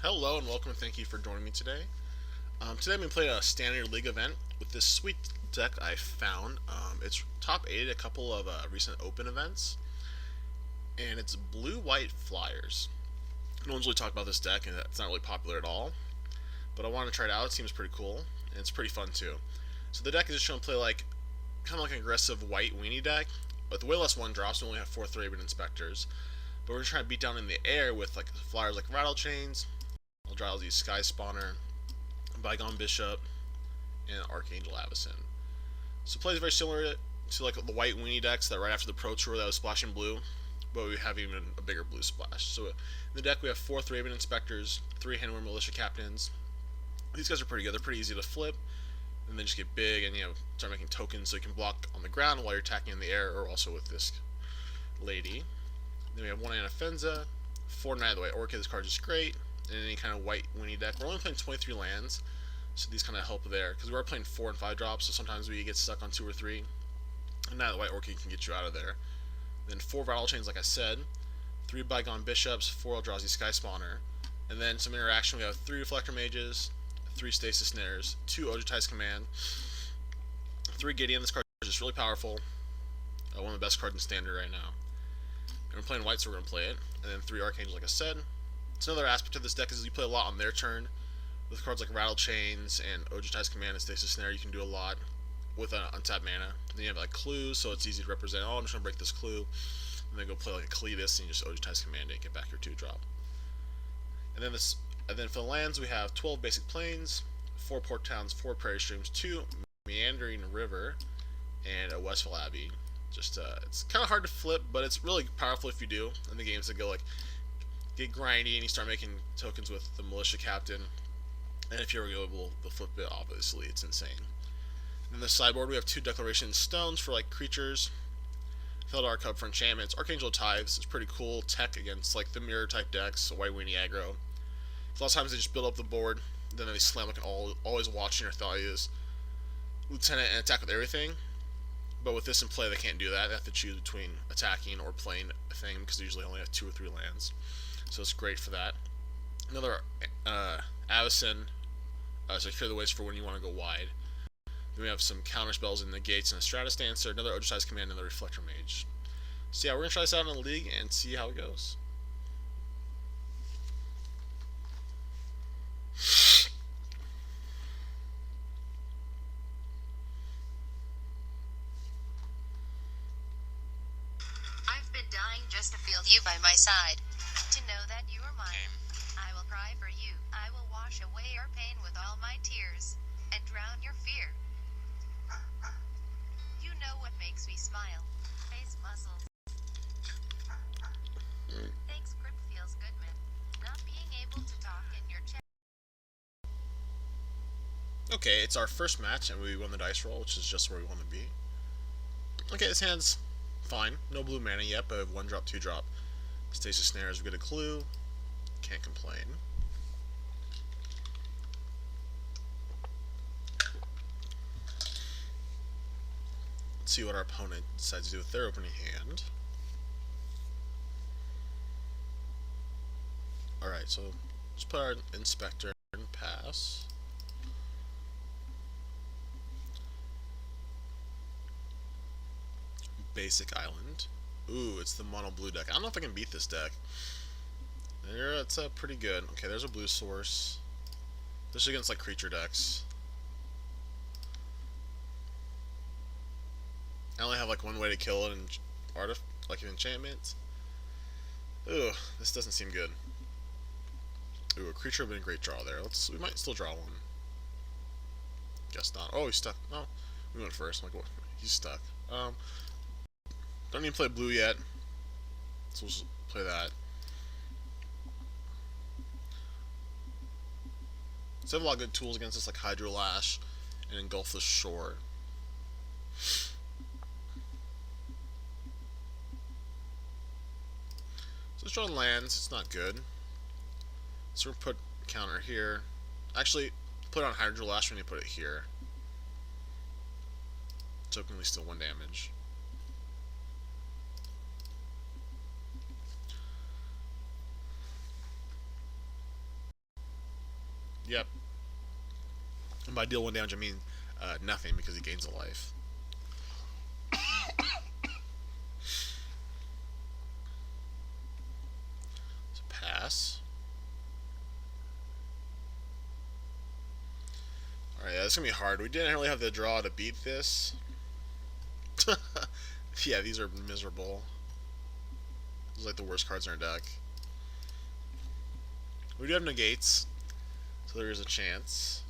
Hello and welcome and thank you for joining me today. Today I'm going to play a standard league event with this sweet deck I found. It's top 8 at a couple of recent open events, and it's blue-white Fliers. No one's really talked about this deck, and it's not really popular at all, but I want to try it out. It seems pretty cool, and it's pretty fun too. So the deck is just going to play kind of like an aggressive white weenie deck, with way less 1-drops. We only have 4 3-bit inspectors, but we're going to try to beat down in the air with Flyers like Rattle Chains, Eldrazi Sky Spawner, Bygone Bishop, and Archangel Avacyn. So it plays very similar to the white weenie decks that right after the Pro Tour that was splashing blue, but we have even a bigger blue splash. So in the deck we have 4 3-bit inspectors, 3 Handwear Militia Captains. These guys are pretty good. They're pretty easy to flip, and then just get big and start making tokens so you can block on the ground while you're attacking in the air, or also with this lady. Then we have 1 Anafenza, 4 Knight of the White Orchid. This card is great in any kind of white weenie deck. We're only playing 23 lands, so these kind of help there, because we are playing 4 and 5 drops, so sometimes we get stuck on 2 or 3, and now the White Orchid can get you out of there. Then 4 Rattle Chains, like I said, 3 Bygone Bishops, 4 Eldrazi Sky Spawner, and then some interaction. We have 3 Reflector Mages, 3 Stasis Snares, 2 Ojutai's Command, 3 Gideon. This card is just really powerful, one of the best cards in Standard right now. And we're playing white, so we're going to play it. And then 3 Archangels, like I said. So another aspect of this deck is you play a lot on their turn. With cards like Rattle Chains and Ojutai's Command and Stasis Snare, you can do a lot with untapped mana. And then you have clues, so it's easy to represent. Oh, I'm just going to break this clue. And then go play a Cletus and you just Ojutai's Command it and get back your 2-drop. And then for the lands, we have 12 basic plains, 4 port towns, 4 prairie streams, 2 meandering river, and a Westville Abbey. It's kind of hard to flip, but it's really powerful if you do. In the games that go get grindy and you start making tokens with the Militia Captain, and if you're able to flip it, obviously it's insane. In the sideboard, we have 2 Declaration Stones for creatures, Felidar Cub for enchantments, Archangel Tithes. It's pretty cool tech against the mirror type decks, white weenie aggro. A lot of times they just build up the board, then they slam an always watching your Thalia's Lieutenant and attack with everything. But with this in play, they can't do that. They have to choose between attacking or playing a thing, because they usually only have 2 or 3 lands. So it's great for that. Another Avacyn, so clear the ways for when you want to go wide. Then we have some counter spells in the gates and a Stratus Dancer, another Ojutai's Command, and another Reflector Mage. So yeah, we're going to try this out in the league and see how it goes. Dying just to feel you by my side, to know that you are mine. I will cry for you. I will wash away your pain with all my tears, and drown your fear. You know what makes me smile. Face muscles. Thanks, Grip feels good, man. Not being able to talk in your chat. Okay, it's our first match, and we won the dice roll, which is just where we want to be. Okay, this hand's fine. No blue mana yet, but I have 1-drop, 2-drop. Stasis Snares, we get a clue. Can't complain. Let's see what our opponent decides to do with their opening hand. Alright, so let's put our Inspector and pass. Basic Island. Ooh, it's the mono blue deck. I don't know if I can beat this deck. It's pretty good. Okay, there's a blue source. This is against creature decks. I only have one way to kill it in an enchantment. Ooh, this doesn't seem good. Ooh, a creature would have been a great draw there. We might still draw one. Guess not. Oh, he's stuck. No, we went first. I'm like, what? He's stuck. Don't even play blue yet, so we'll just play that. So I have a lot of good tools against this, like Hydro Lash and Engulf the Shore. So it's drawing lands, it's not good. So we're going to put counter here. Actually, put on Hydro Lash when you put it here. So it can at least deal 1 damage. Yep. And by deal 1 damage, I mean nothing because he gains a life. So pass. Alright, yeah, that's gonna be hard. We didn't really have the draw to beat this. Yeah, these are miserable. These are like the worst cards in our deck. We do have negates, so there is a chance.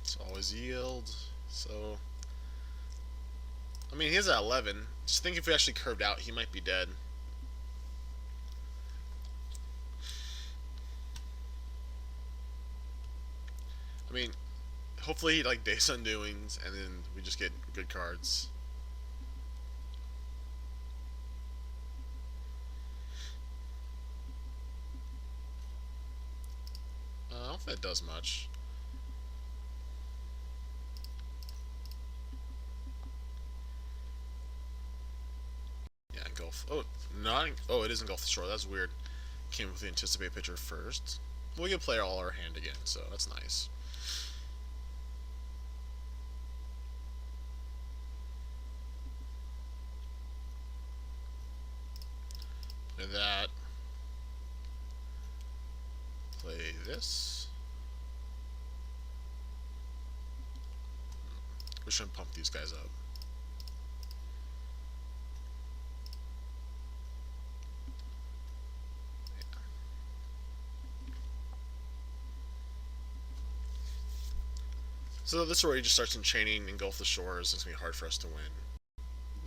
It's always yield, so... I mean, he is at 11. Just think if we actually curved out, he might be dead. I mean, hopefully he like Days Undoings, and then we just get good cards. I don't think that does much. Yeah, engulf. Oh, not. Oh, it is engulf the shore. That's weird. Came with the anticipate pitcher first. We can play all our hand again, so that's nice. Play that. Play this. We shouldn't pump these guys up. Yeah. So this is where he just starts enchaining, engulf the shores. It's gonna be hard for us to win.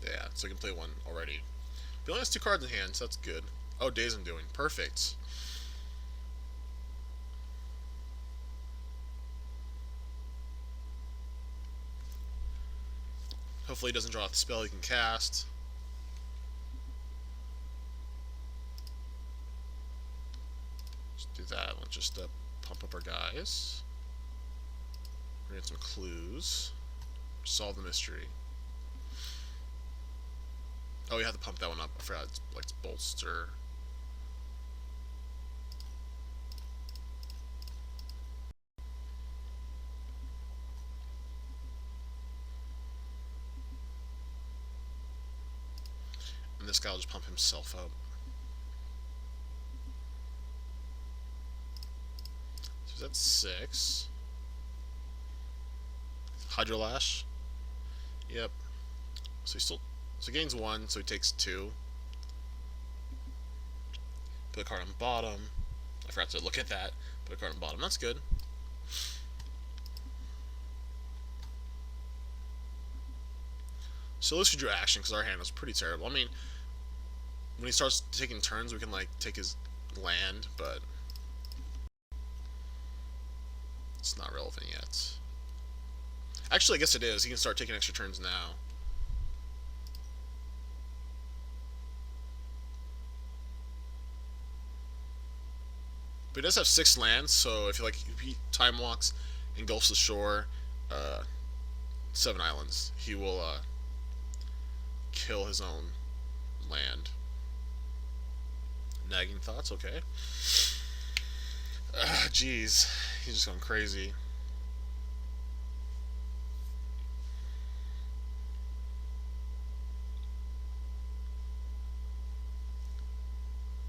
Yeah, so we can play one already. He only has 2 cards in hand, so that's good. Oh, Days Undoing. Perfect. Hopefully he doesn't draw out the spell he can cast. Let's do that. Let's just pump up our guys. We're gonna get some clues. Solve the mystery. Oh, you have to pump that one up. I forgot it's like bolster. And this guy will just pump himself up. So that's 6. Hydrolash. Yep. So he gains 1, so he takes 2. Put a card on bottom. I forgot to look at that. Put a card on bottom. That's good. So at least we drew action because our hand was pretty terrible. I mean, when he starts taking turns, we can like take his land, but it's not relevant yet. Actually, I guess it is. He can start taking extra turns now. But he does have 6 lands, so if he time walks, engulfs the shore, 7 islands, he will kill his own land. Nagging thoughts, okay. Jeez, he's just going crazy.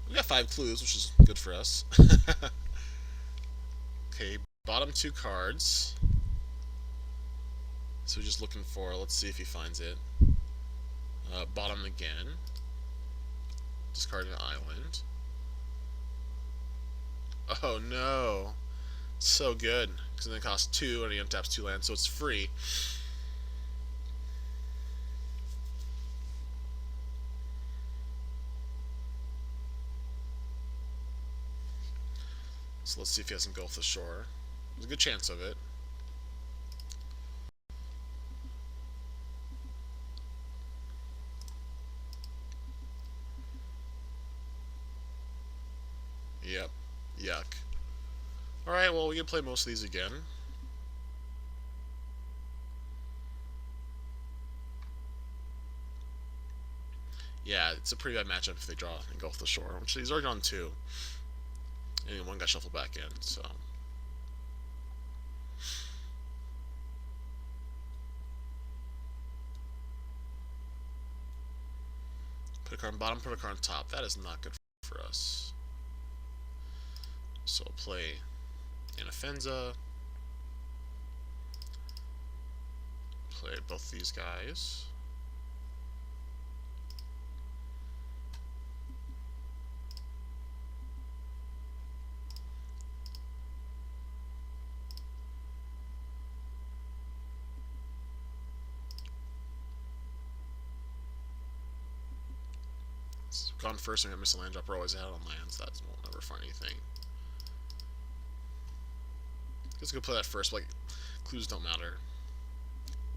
We got 5 clues, which is good for us. Okay, bottom 2 cards. So we're just looking for, let's see if he finds it. Bottom again. Discarding an island. Oh no. So good. Because then it costs 2 and he untaps 2 lands, so it's free. So let's see if he has engulfed the shore. There's a good chance of it. Yep. Yuck. Alright, well, we can play most of these again. Yeah, it's a pretty bad matchup if they draw Engulf the Shore, which he's already drawn 2. And one got shuffled back in, so. Put a card on bottom, put a card on top. That is not good for us. So I'll play Anafenza. Play both these guys. Gone first, and we miss a land drop. We're always ahead on lands. That won't never find anything. Let's go play that first. Like, clues don't matter.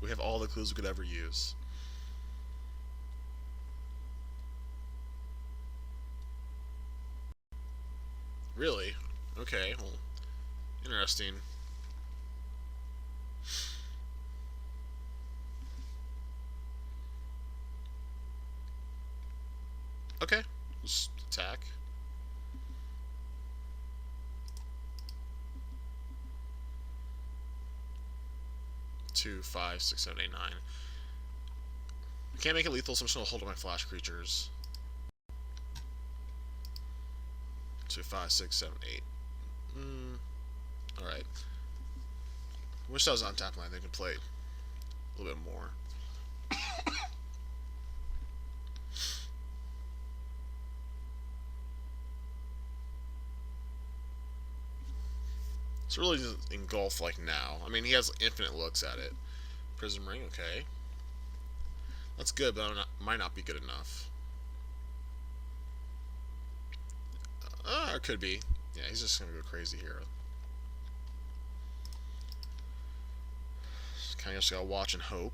We have all the clues we could ever use. Really? Okay. Well, interesting. Okay. Just attack. 2, 5, 6, 7, 8, 9. I can't make it lethal, so I'm just gonna hold up my flash creatures. 2, 5, 6, 7, 8. Alright. Wish I was on tap line. They could play a little bit more. It's really just engulf like now. I mean, he has infinite looks at it. Prism Ring, okay. That's good, but might not be good enough. It could be. Yeah, he's just gonna go crazy here. Kind of just gotta watch and hope.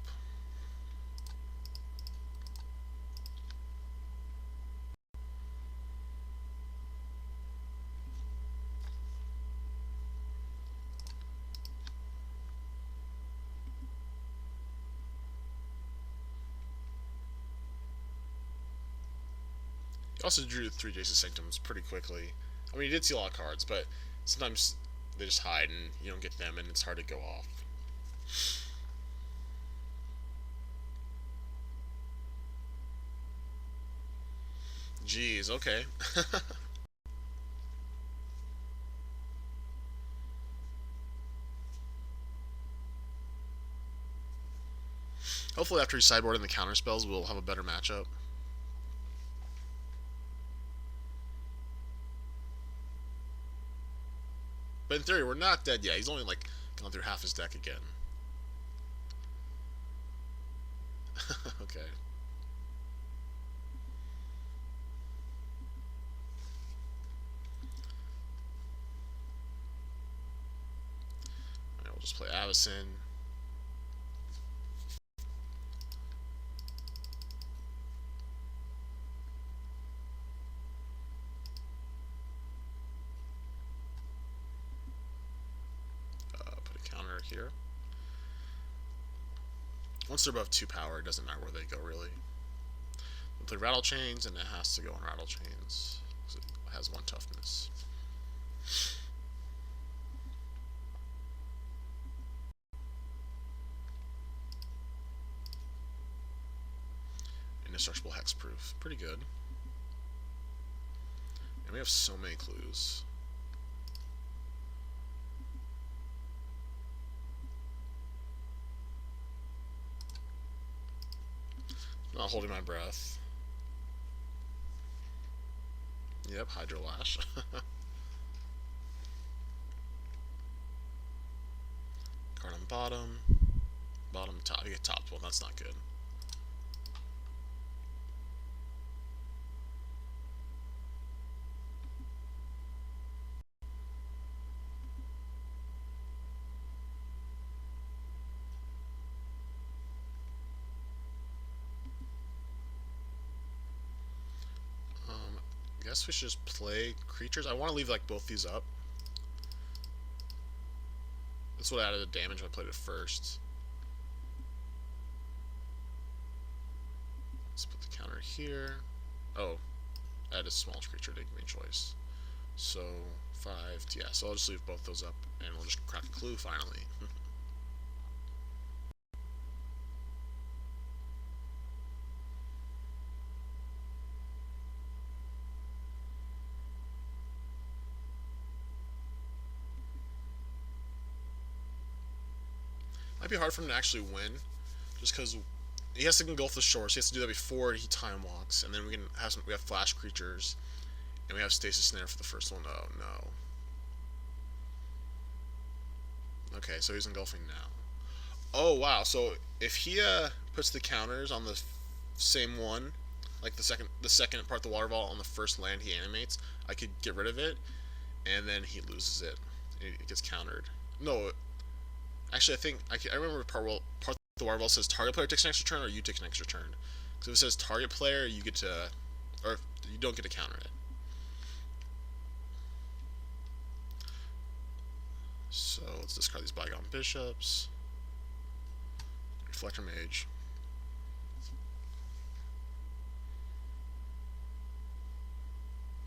He also drew 3 Jace's Sanctums pretty quickly. I mean, he did see a lot of cards, but sometimes they just hide and you don't get them, and it's hard to go off. Jeez, okay. Hopefully after he's sideboarding the counter spells, we'll have a better matchup. But in theory, we're not dead yet. He's only like gone through half his deck again. Okay. Alright, we'll just play Avacyn. Put a counter here. Once they're above 2 power, it doesn't matter where they go, really. We play Rattle Chains, and it has to go on Rattle Chains. It has 1 toughness. Indestructible Hexproof. Pretty good. And we have so many clues. Not holding my breath. Yep, Hydrolash. Card on bottom. Bottom, top. You get top. Well, that's not good. I guess we should just play creatures. I want to leave like both these up. That's what added the damage when I played it first. Let's put the counter here. Oh, add a small creature. They give me a choice. So 5. Yeah. So I'll just leave both those up, and we'll just crack a clue finally. Might be hard for him to actually win, just because he has to engulf the shore. So he has to do that before he time walks, and then we have flash creatures, and we have stasis snare for the first one. Oh no. Okay, so he's engulfing now. Oh wow. So if he puts the counters on the same one, like the second part of the water vault on the first land he animates, I could get rid of it, and then he loses it. It gets countered. No, actually, I remember part of the water vault says target player takes an extra turn, or you take an extra turn. So if it says target player, you get to, or you don't get to counter it. So let's discard these bygone bishops. Reflector mage.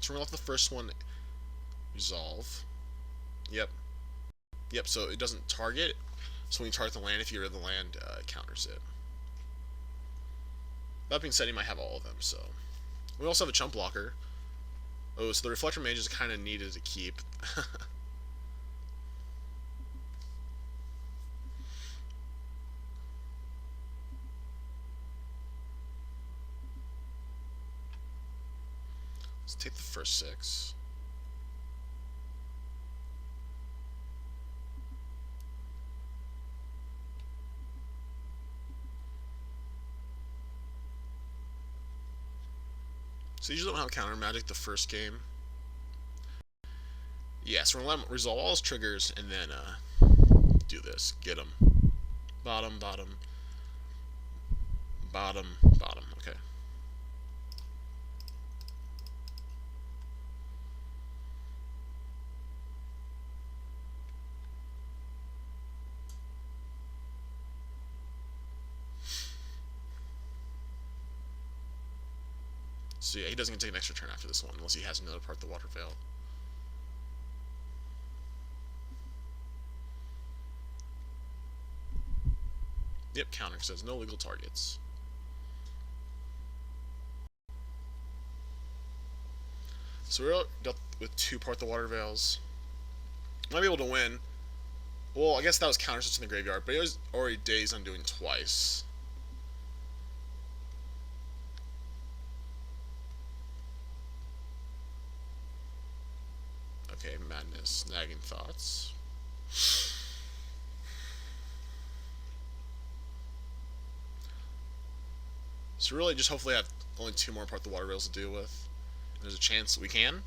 So we're gonna let the first one resolve. Yep. Yep, so it doesn't target. So when you target the land, if you get rid of the land, it counters it. That being said, he might have all of them, so. We also have a chump blocker. Oh, so the Reflector Mage is kind of needed to keep. Let's take the first 6. So you usually don't have counter magic the first game. Yeah, so we're gonna let him resolve all his triggers and then do this. Get him. Bottom, bottom. Bottom, bottom. Okay. So yeah, he doesn't get to take an extra turn after this one unless he has another part of the water veil. Yep, counter says no legal targets. So we're dealt with 2 part the water veils. Might be able to win. Well, I guess that was counter such in the graveyard, but he was already dazed on doing twice. Okay, madness, nagging thoughts. So really, just hopefully have only 2 more part the water rails to deal with. And there's a chance we can.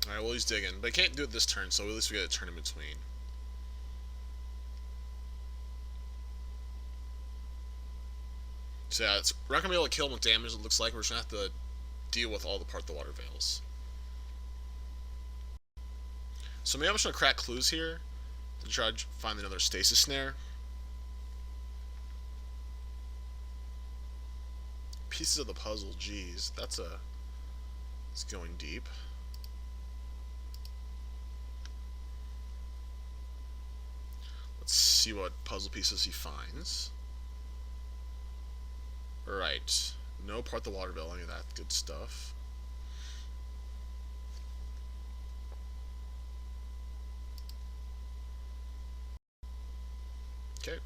Alright, well he's digging. But he can't do it this turn, so at least we get a turn in between. So yeah, we're not going to be able to kill him with damage, it looks like. We're just going to have to deal with all the part the water veils. So maybe I'm just going to crack clues here to try to find another stasis snare. Pieces of the puzzle, geez. It's going deep. Let's see what puzzle pieces he finds. Right. No part the water veil, any of that good stuff. Okay.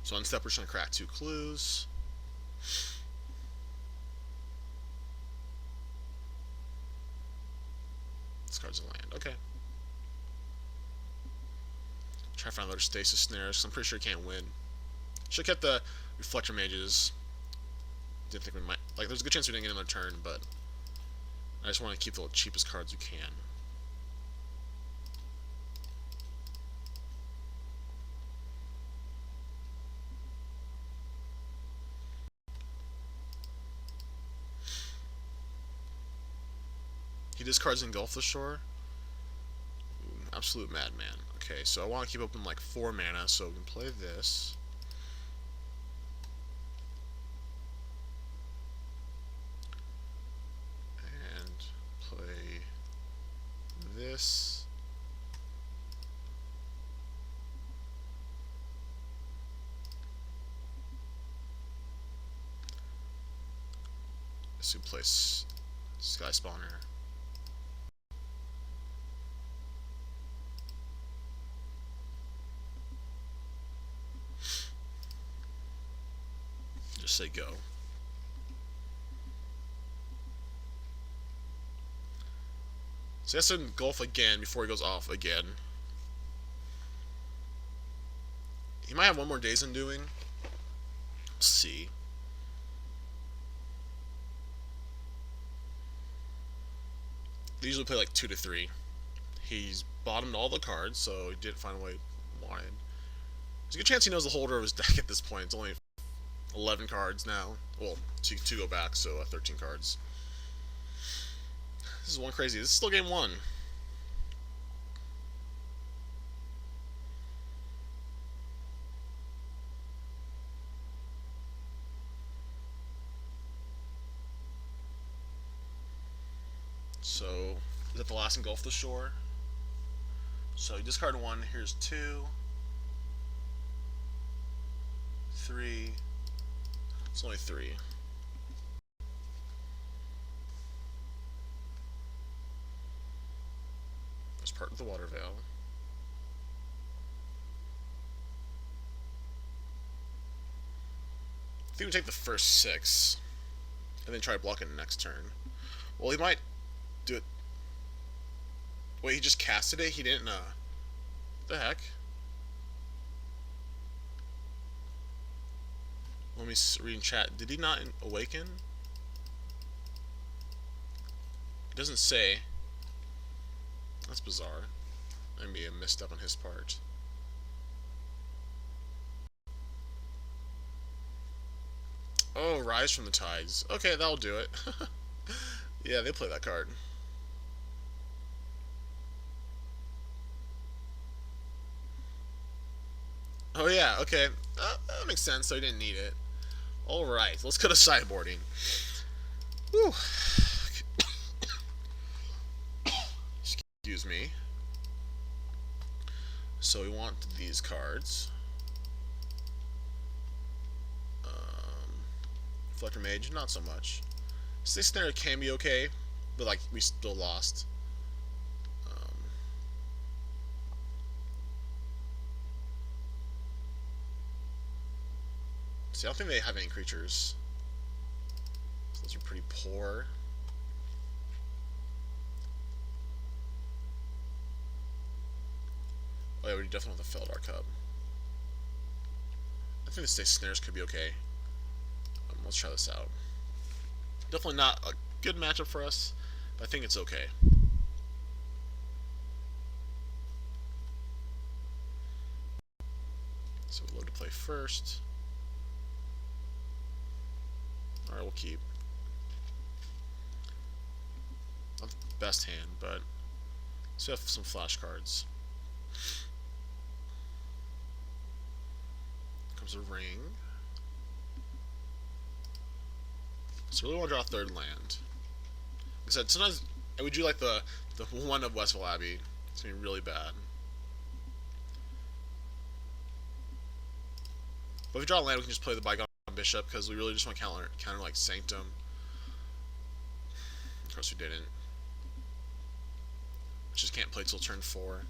So on step, we're just going to crack 2 clues. This card's a land. Okay. Try to find other stasis snares, because I'm pretty sure he can't win. Should have kept the reflector mages. Didn't think we might. Like, there's a good chance we didn't get another turn, but I just want to keep the cheapest cards we can. He discards Engulf the Shore. Ooh, absolute madman. Okay, so I want to keep open like 4 mana, so we can play this. And play this. Let's place Sky Spawner. Just say go. So he has to engulf again before he goes off again. He might have one more Days Undoing. Let's see. They usually play like 2 to 3. He's bottomed all the cards, so he didn't find a way he wanted. There's a good chance he knows the holder of his deck at this point. It's only 11 cards now. Well, 2 go back, so 13 cards. This is one crazy. This is still game 1. So, is that the last Engulf the Shore? So you discard 1, here's 2, 3, it's only 3. There's part of the Water Veil. I think we take the first 6, and then try to block it next turn. Well, he might do it. Wait, he just casted it? He didn't, the heck? Let me read in chat. Did he not awaken? It doesn't say. That's bizarre. Maybe a misstep on his part. Oh, Rise from the Tides. Okay, that'll do it. Yeah, they play that card. Oh yeah, okay. That makes sense, so he didn't need it. Alright, let's go to sideboarding. Whew. Excuse me. So we want these cards. Reflector Mage, not so much. Six Snare can be okay, but like we still lost. See, I don't think they have any creatures. So those are pretty poor. Oh yeah, we definitely want the Feldar Cub. I think the Six Snares could be okay. Let's try this out. Definitely not a good matchup for us, but I think it's okay. So we'll load to play first. Alright, we'll keep. Not the best hand, but so we have some flash cards. Comes a ring. So I really want to draw a third land. Like I said, sometimes I would do like the one of Westville Abbey. It's gonna be really bad. But if we draw a land, we can just play the Bygone Bishop because we really just want to counter like Sanctum. Of course, we didn't. We just can't play till turn 4.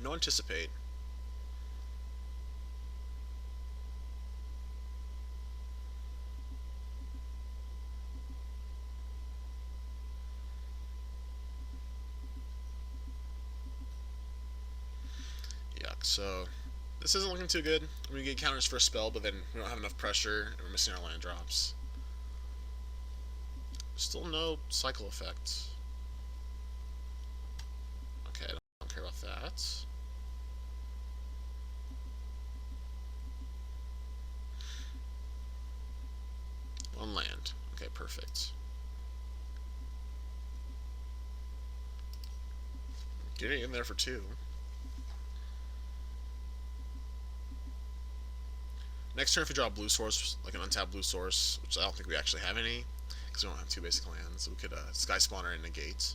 No Anticipate. So this isn't looking too good. We get counters for a spell, but then we don't have enough pressure, and we're missing our land drops. Still no cycle effect. Okay, I don't care about that. One land. Okay, perfect. Getting in there for 2. Next turn, if we draw a blue source, like an untapped blue source, which I don't think we actually have any, because we don't have 2 basic lands, so we could Sky Spawner and negate.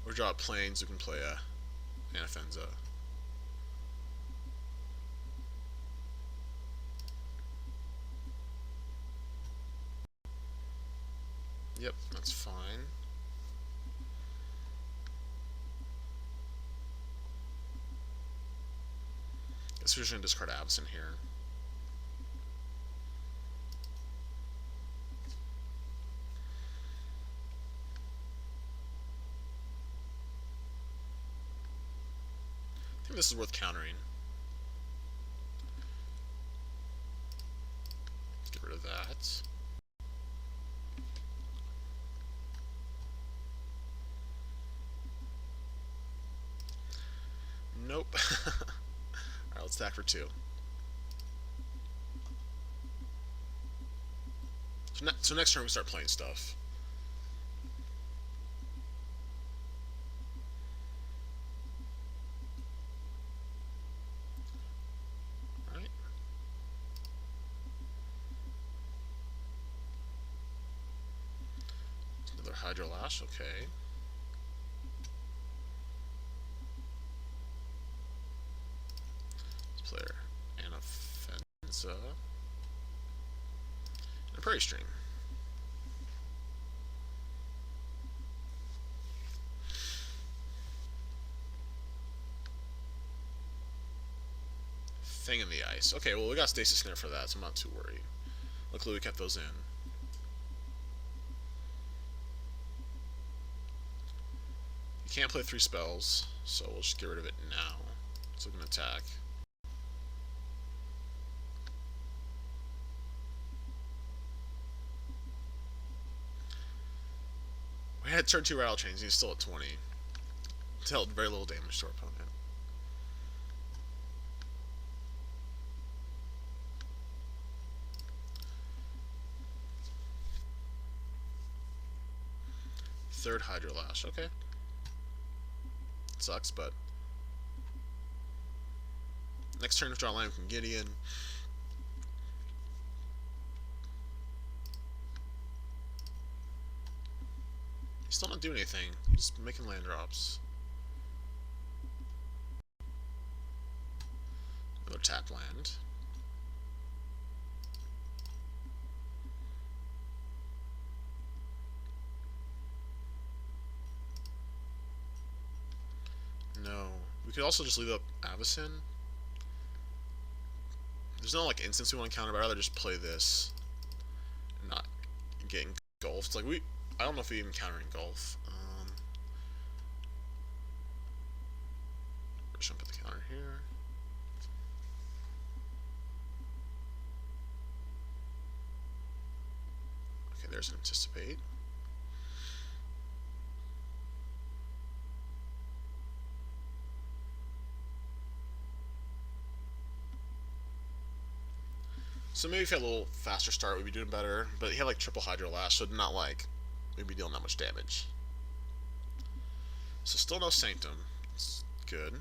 Or draw planes, we can play a Anafenza. Yep, that's fine. Guess we're just gonna discard Absent here. I think this is worth countering. Get rid of that. Nope. Alright, let's attack for 2. So next turn we start playing stuff. Alright. Another Hydro Lash, okay. Let's play Anafenza. And a Prairie String. Thing in the Ice. Okay, well we got Stasis Snare for that, so I'm not too worried. Luckily we kept those in. You can't play 3 spells, so we'll just get rid of it now. So we can attack. We had turn 2 Rattle Chains, he's still at 20. Dealt very little damage to our opponent. Third Hydro Lash, okay. Sucks, but next turn, if draw land from Gideon. He's still not doing anything. He's making land drops. Another tap land. No. We could also just leave up Avacyn. There's no like instance we want to counter, but I'd rather just play this and not get engulfed. Like I don't know if we even counter engulf. We're just gonna put the counter here. Okay, there's an anticipate. So maybe if he had a little faster start, we'd be doing better. But he had like triple Hydro Lash, so not like we'd be dealing that much damage. So still no Sanctum. It's good.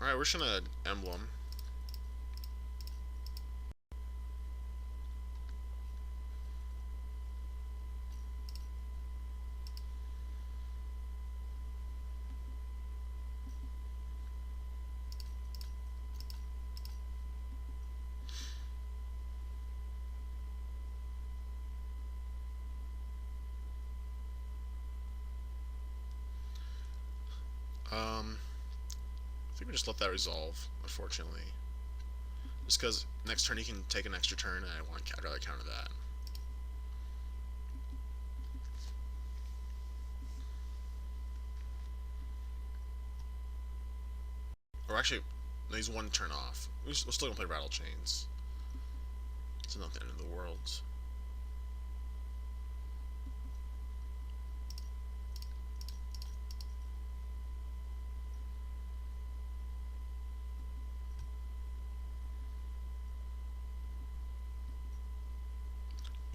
Alright, we're just gonna Emblem. I think we just let that resolve, unfortunately. Just because next turn he can take an extra turn, and I'd rather counter that. actually, no, he's one turn off. We're still gonna play Rattle Chains. It's not the end of the world.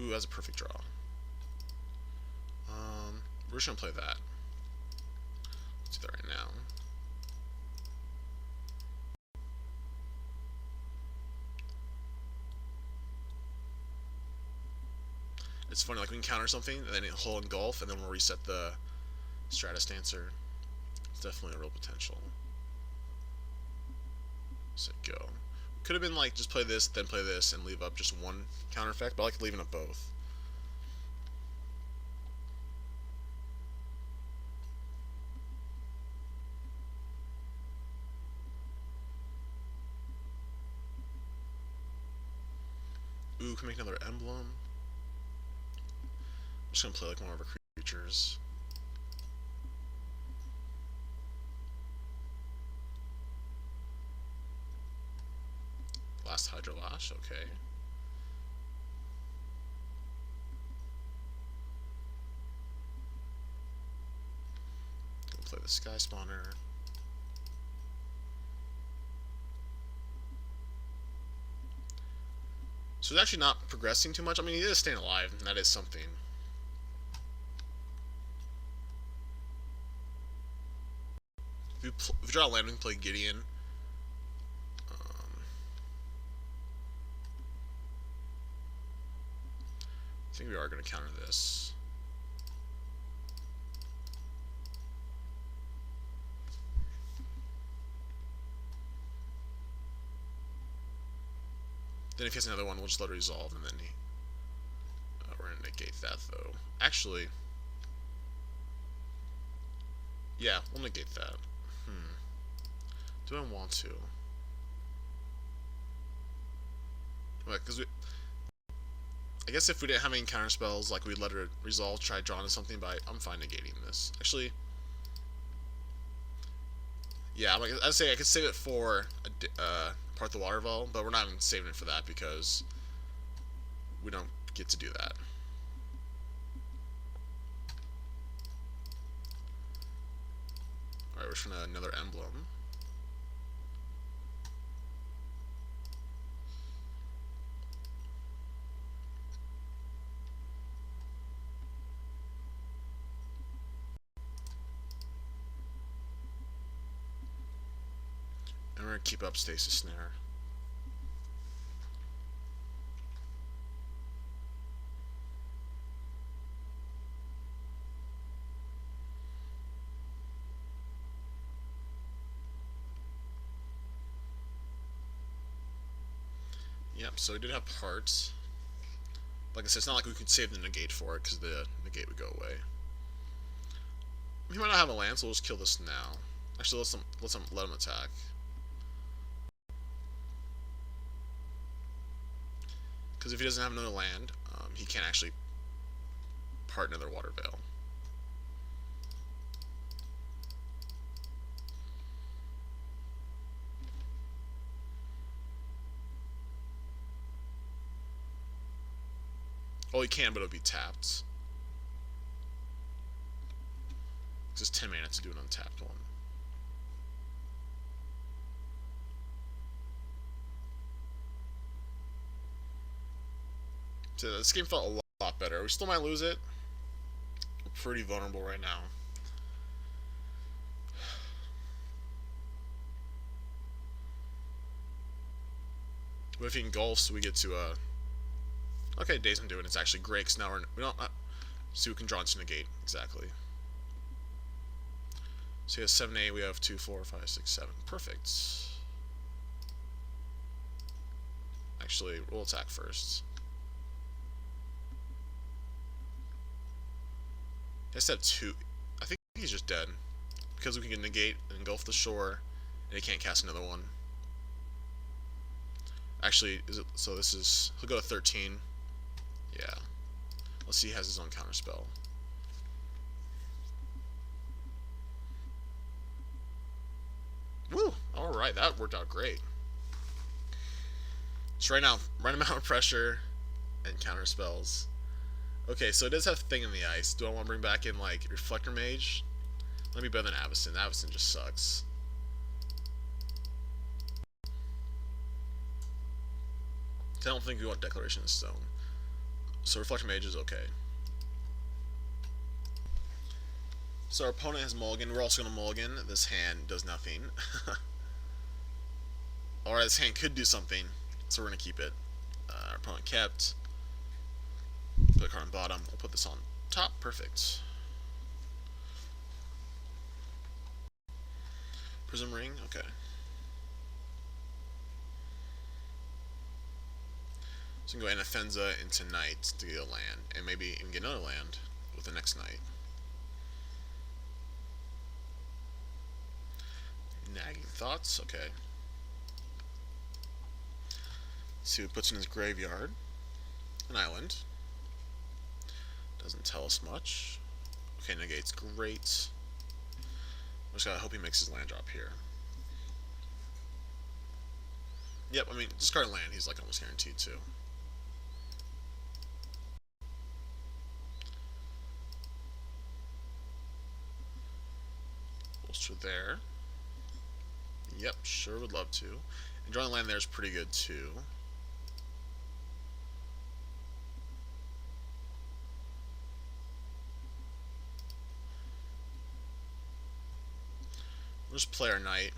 Ooh, that's a perfect draw. We're just gonna play that. Let's do that right now. It's funny, like we can counter something, and then he'll engulf, and then we'll reset the Stratus Dancer. It's definitely a real potential. So go. Could have been like just play this, then play this, and leave up just one counter effect, but I like leaving up both. Ooh, can make another emblem. I'm just gonna play like one of our creatures. Last Hydro Lash, okay. Gonna play the Sky Spawner. So he's actually not progressing too much. I mean, he is staying alive, and that is something. If you draw a land, we can play Gideon. I think we are going to counter this. Then if he has another one, we'll just let it resolve, and then we're going to negate that, though. Actually, yeah, we'll negate that. Do I want to? Because I guess if we didn't have any counter spells, like we'd let it resolve, try drawing something, but I'm fine negating this. Actually, yeah, I'd say I could save it for Part the Water Vault, but we're not even saving it for that because we don't get to do that. Alright, we're trying another emblem. And we're going to keep up Stasis Snare. Yep, so we did have parts. Like I said, it's not like we could save the negate for it, because the negate would go away. He might not have a land, so we'll just kill this now. Actually, let him attack. Because if he doesn't have another land, he can't actually part another Water Veil. Oh, he can, but it'll be tapped. Because it's 10 mana to do an untapped one. So this game felt a lot better. We still might lose it. We're pretty vulnerable right now. But if he engulfs, we get to okay, Days Undo, and it's actually great, because now we don't see we can draw into negate, exactly. So he has 7, 8, we have 2, 4, 5, 6, 7. Perfect. Actually, we'll attack first. He has to have 2. I think he's just dead. Because we can negate and engulf the shore, and he can't cast another one. Actually, so this is, he'll go to 13. Yeah. Let's see, he has his own counterspell. Woo! Alright. Alright, that worked out great. So right amount of pressure and counter spells. Okay, so it does have Thing in the Ice. Do I want to bring back in, like, Reflector Mage? Let me be better than Avacyn. Avacyn just sucks. I don't think we want Declaration of Stone. So Reflector Mage is okay. So our opponent has mulligan. We're also going to mulligan. This hand does nothing. Alright, this hand could do something, so we're going to keep it. Our opponent kept. Put a card on bottom. We'll put this on top. Perfect. Prism Ring. Okay. So we can go Anafenza into Knight to get a land, and maybe even get another land with the next Knight. Nagging Thoughts. Okay. Let's see what puts in his graveyard. An island. Doesn't tell us much. Okay, negates. Great. I just gotta hope he makes his land drop here. Yep, I mean, discard land, he's like almost guaranteed to. Bolster there. Yep, sure would love to. And drawing land there is pretty good too. We'll just play our Knight,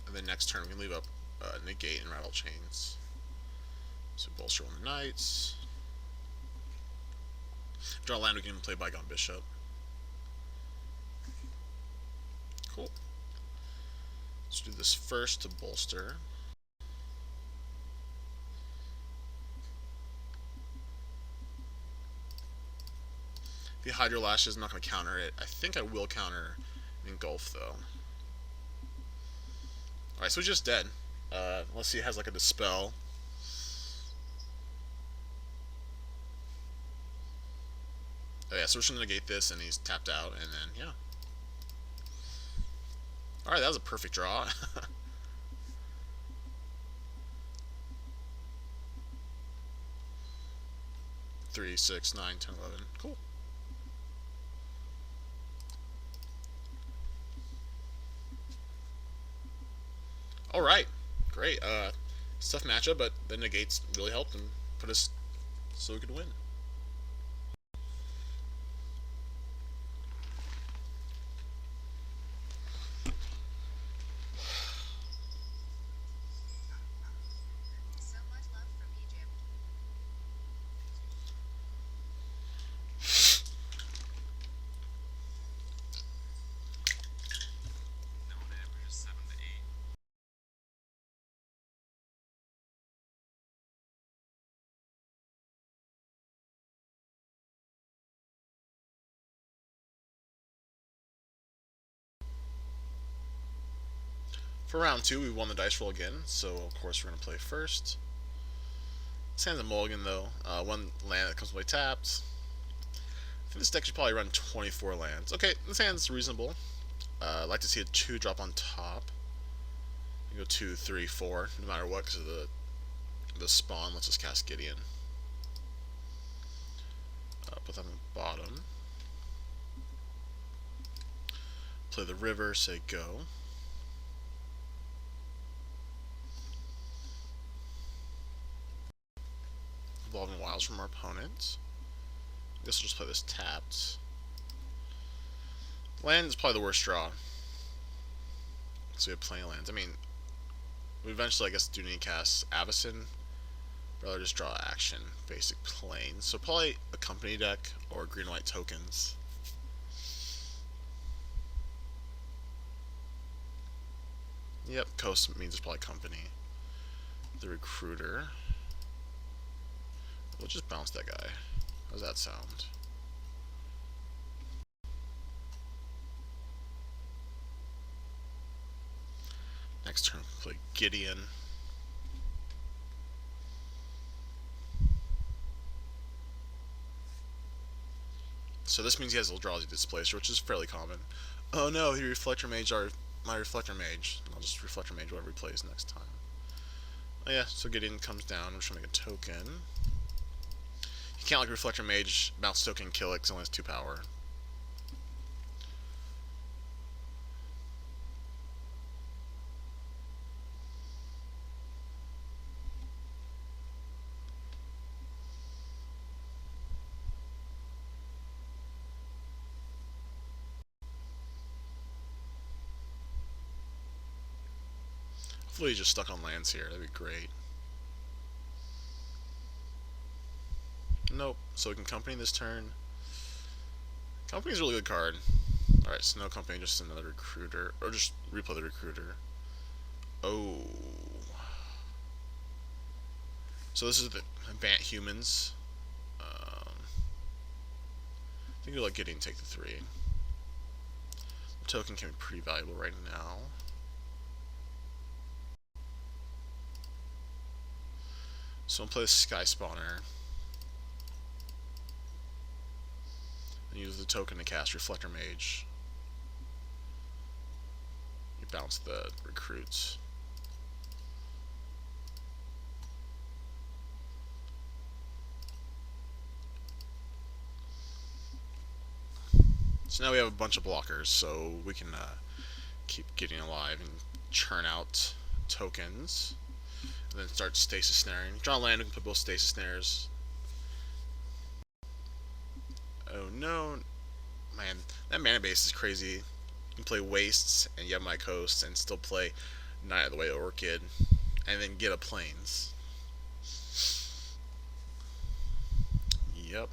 and then next turn we can leave up Negate and Rattle Chains. So bolster on the Knights. Draw land, we can play Bygone Bishop. Cool. Let's do this first to bolster. If he Hydro Lashes, I'm not going to counter it. I think I will counter Engulf, though. Alright, so he's just dead. Unless he has like a Dispel. Oh yeah, so we're just going to negate this, and he's tapped out, and then, yeah. Alright, that was a perfect draw. 3, 6, 9, 10, 11. Cool. Alright, great. Tough matchup, but the negates really helped and put us so we could win. For round 2, we won the dice roll again, so of course we're going to play first. This hand's a mulligan, though. One land that comes away tapped. I think this deck should probably run 24 lands. Okay, this hand's reasonable. I'd like to see a 2 drop on top. You go 2, 3, 4, no matter what, because of the spawn. Let's just cast Gideon. Put that on the bottom. Play the river, say go. Evolving Wilds from our opponent. I guess we'll just play this tapped. Land is probably the worst draw. So we have plenty of lands. I mean, we eventually, I guess, do need to cast Avacyn. Rather just draw action, basic planes. So probably a company deck or green and white tokens. Yep, Coast means it's probably company. The Recruiter. We'll just bounce that guy. How's that sound? Next turn, play Gideon. So this means he has Eldrazi Displacer, which is fairly common. Oh no, he Reflector Mage our my Reflector Mage. I'll just Reflector Mage whatever he plays next time. Oh yeah, so Gideon comes down. I'm just gonna make a token. You can't like Reflector Mage, bounce token, kill it, 'cause it only has 2 power. Hopefully he's just stuck on lands here. That'd be great. Nope. So we can Company this turn. Company's a really good card. Alright, so no Company, just another Recruiter. Or just replay the Recruiter. Oh. So this is the Bant humans. I think you're like getting take the 3. The token can be pretty valuable right now. So I'm gonna play the Sky Spawner. And use the token to cast Reflector Mage. You bounce the recruits. So now we have a bunch of blockers, so we can keep getting alive and churn out tokens. And then start stasis snaring. Draw land, we can put both stasis snares. Oh no. Man, that mana base is crazy. You can play Wastes and Yamai Coast and still play Night of the Way Orchid and then get a Plains. Yep.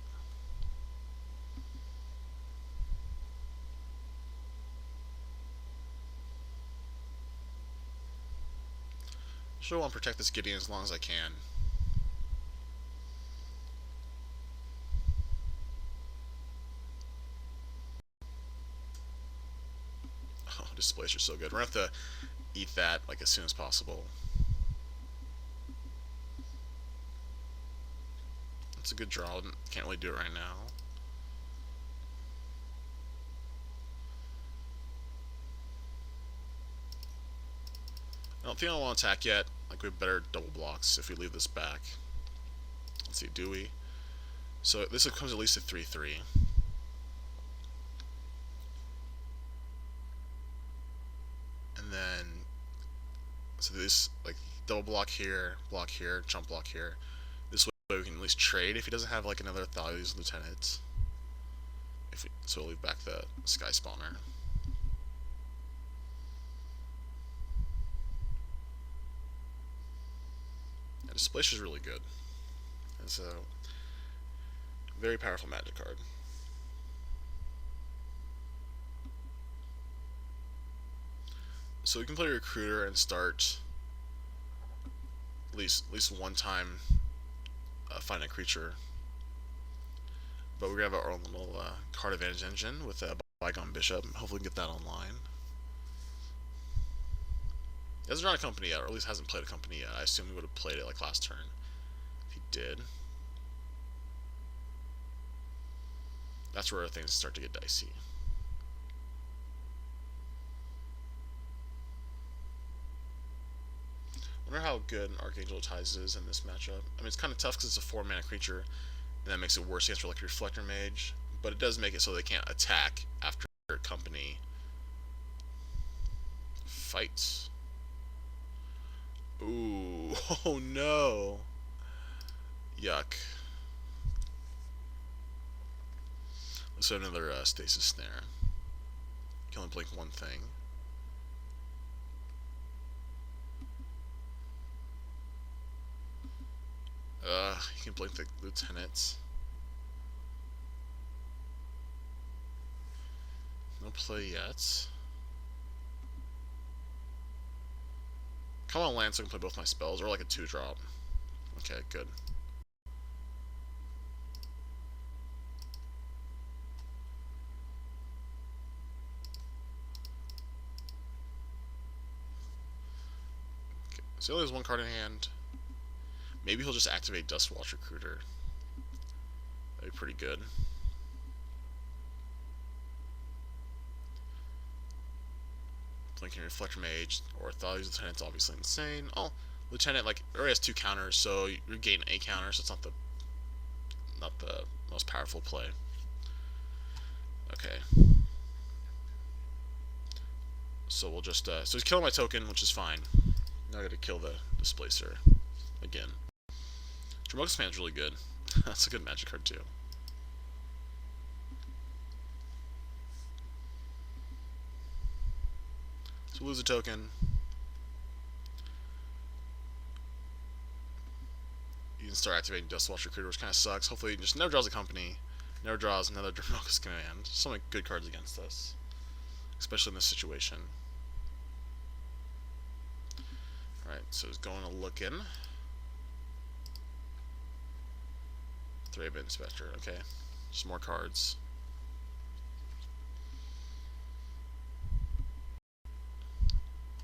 Sure want to protect this Gideon as long as I can. Oh, Displacer's so good. We're gonna have to eat that like as soon as possible. It's a good draw. Can't really do it right now. I don't think I want to attack yet. Like, we have better double blocks if we leave this back. Let's see, do we? So this comes at least to 3/3. And then, so this, like, double block here, jump block here. This way we can at least trade if he doesn't have, like, another Thalia's Lieutenant. So we'll leave back the Sky Spawner. Yeah, Displacer's really good. It's a very powerful Magic card. So we can play Recruiter and start at least one time find a creature. But we're gonna have our own little card advantage engine with a Bygone Bishop. Hopefully we can get that online. He hasn't drawn a Company yet, or at least hasn't played a Company yet. I assume he would have played it like last turn. If he did, that's where things start to get dicey. I wonder how good an Archangel Ties is in this matchup. I mean, it's kind of tough because it's a 4-mana creature, and that makes it worse against like Reflector Mage. But it does make it so they can't attack after Company fights. Ooh, oh no. Yuck. Let's have another Stasis Snare. Can only blink one thing. You can blink the Lieutenants. No play yet. Come on land so I can play both my spells, or like a 2-drop. Okay, good. Okay, so he only has 1 card in hand. Maybe he'll just activate Dustwatch Recruiter. That'd be pretty good. Blinking Reflector Mage, or Thalia's Lieutenant's obviously insane. Oh, Lieutenant like already has 2 counters, so you're getting a counter, so it's not the most powerful play. Okay. So we'll just so he's killing my token, which is fine. Now I gotta kill the Displacer again. Dromoka's Command's really good. That's a good magic card too. So we'll lose a token. You can start activating Dust Watch Recruiter, which kind of sucks. Hopefully he just never draws a company, never draws another Dromoka's Command. So many good cards against us, especially in this situation. Alright, so he's going to look in. Thraben Inspector, okay. Just more cards.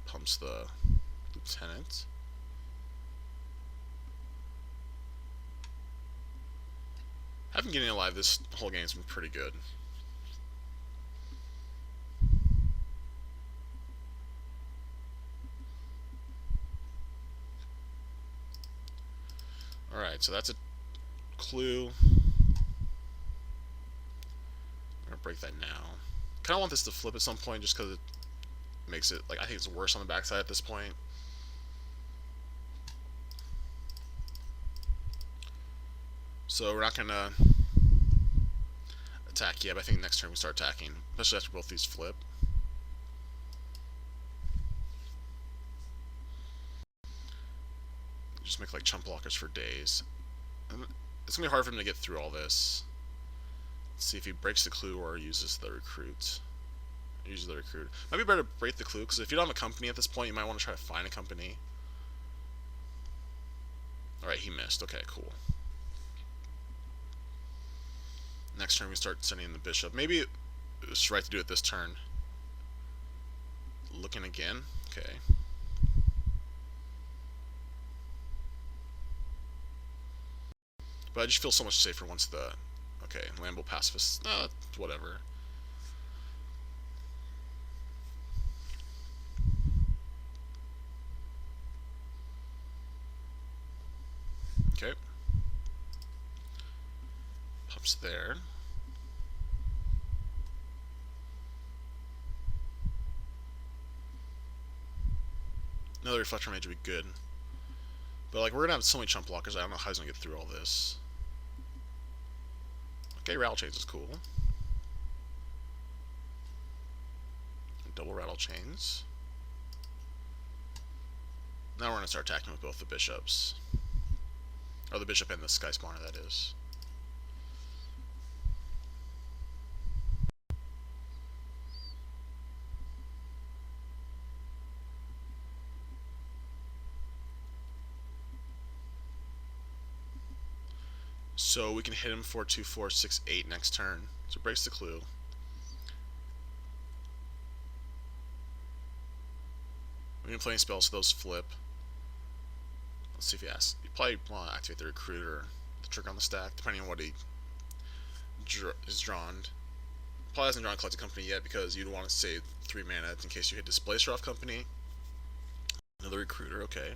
Pumps the Lieutenant. Having getting alive this whole game's been pretty good. Alright, so that's a clue. I'm gonna break that now. Kinda want this to flip at some point just because it makes it, like, I think it's worse on the backside at this point. So we're not gonna attack yet, but I think next turn we start attacking, especially after both these flip. Just make like chump blockers for days. And it's gonna be hard for him to get through all this. Let's see if he breaks the clue or uses the recruit. Uses the recruit. Might be better to break the clue, because if you don't have a company at this point, you might want to try to find a company. Alright, he missed. Okay, cool. Next turn we start sending in the bishop. Maybe it was right to do it this turn. Looking again. Okay. But I just feel so much safer once the... Okay, Lambo Pacifist. Whatever. Okay. Pumps there. Another Reflector Mage would be good. But like, we're gonna have so many chump blockers, I don't know how he's gonna get through all this. Okay, Rattle Chains is cool. Double Rattle Chains. Now we're gonna start attacking with both the bishops. Or the bishop and the Sky Spawner, that is. So we can hit him for 2, 4, 6, 8 next turn. So it breaks the clue. We've been playing spells, so those flip. Let's see if he asks. You probably want to activate the recruiter or the trigger on the stack, depending on what he is drawn. Probably hasn't drawn Collected Company yet because you'd want to save 3 mana in case you hit Displacer off Company. Another recruiter, okay.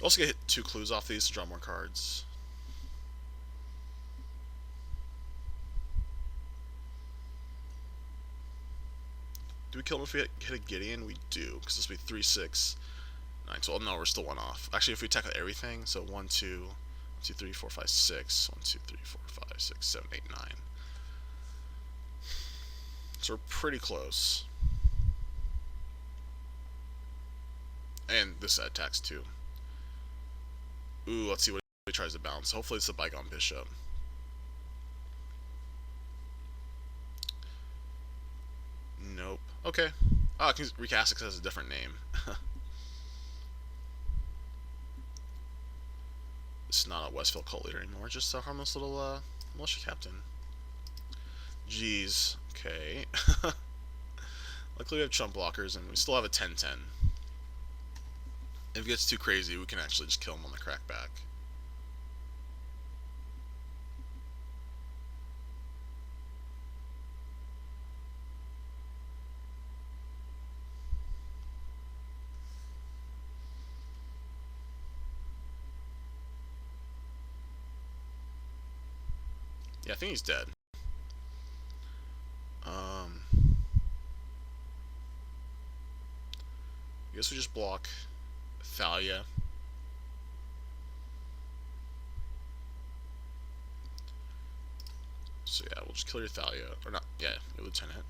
Also get hit 2 clues off these to draw more cards. Do we kill him if we hit a Gideon? We do, because this will be 3, 6, 9, 12. No, we're still 1 off. Actually, if we attack with everything, so 1, 2, 2, 3, 4, 5, 6. 1, 2, 3, 4, 5, 6, 7, 8, 9. So we're pretty close. And this attacks too. Ooh, let's see what he tries to bounce. Hopefully it's the Bygone Bishop. Nope. Okay. Oh, I can recast it because it has a different name. It's not a Westfield cult leader anymore, just a harmless little militia captain. Jeez. Okay. Luckily we have chump blockers and we still have a 10-10. If it gets too crazy, we can actually just kill him on the crackback. Yeah, I think he's dead. I guess we just block Thalia. So yeah, we'll just kill your Thalia. Or not, yeah, your Lieutenant.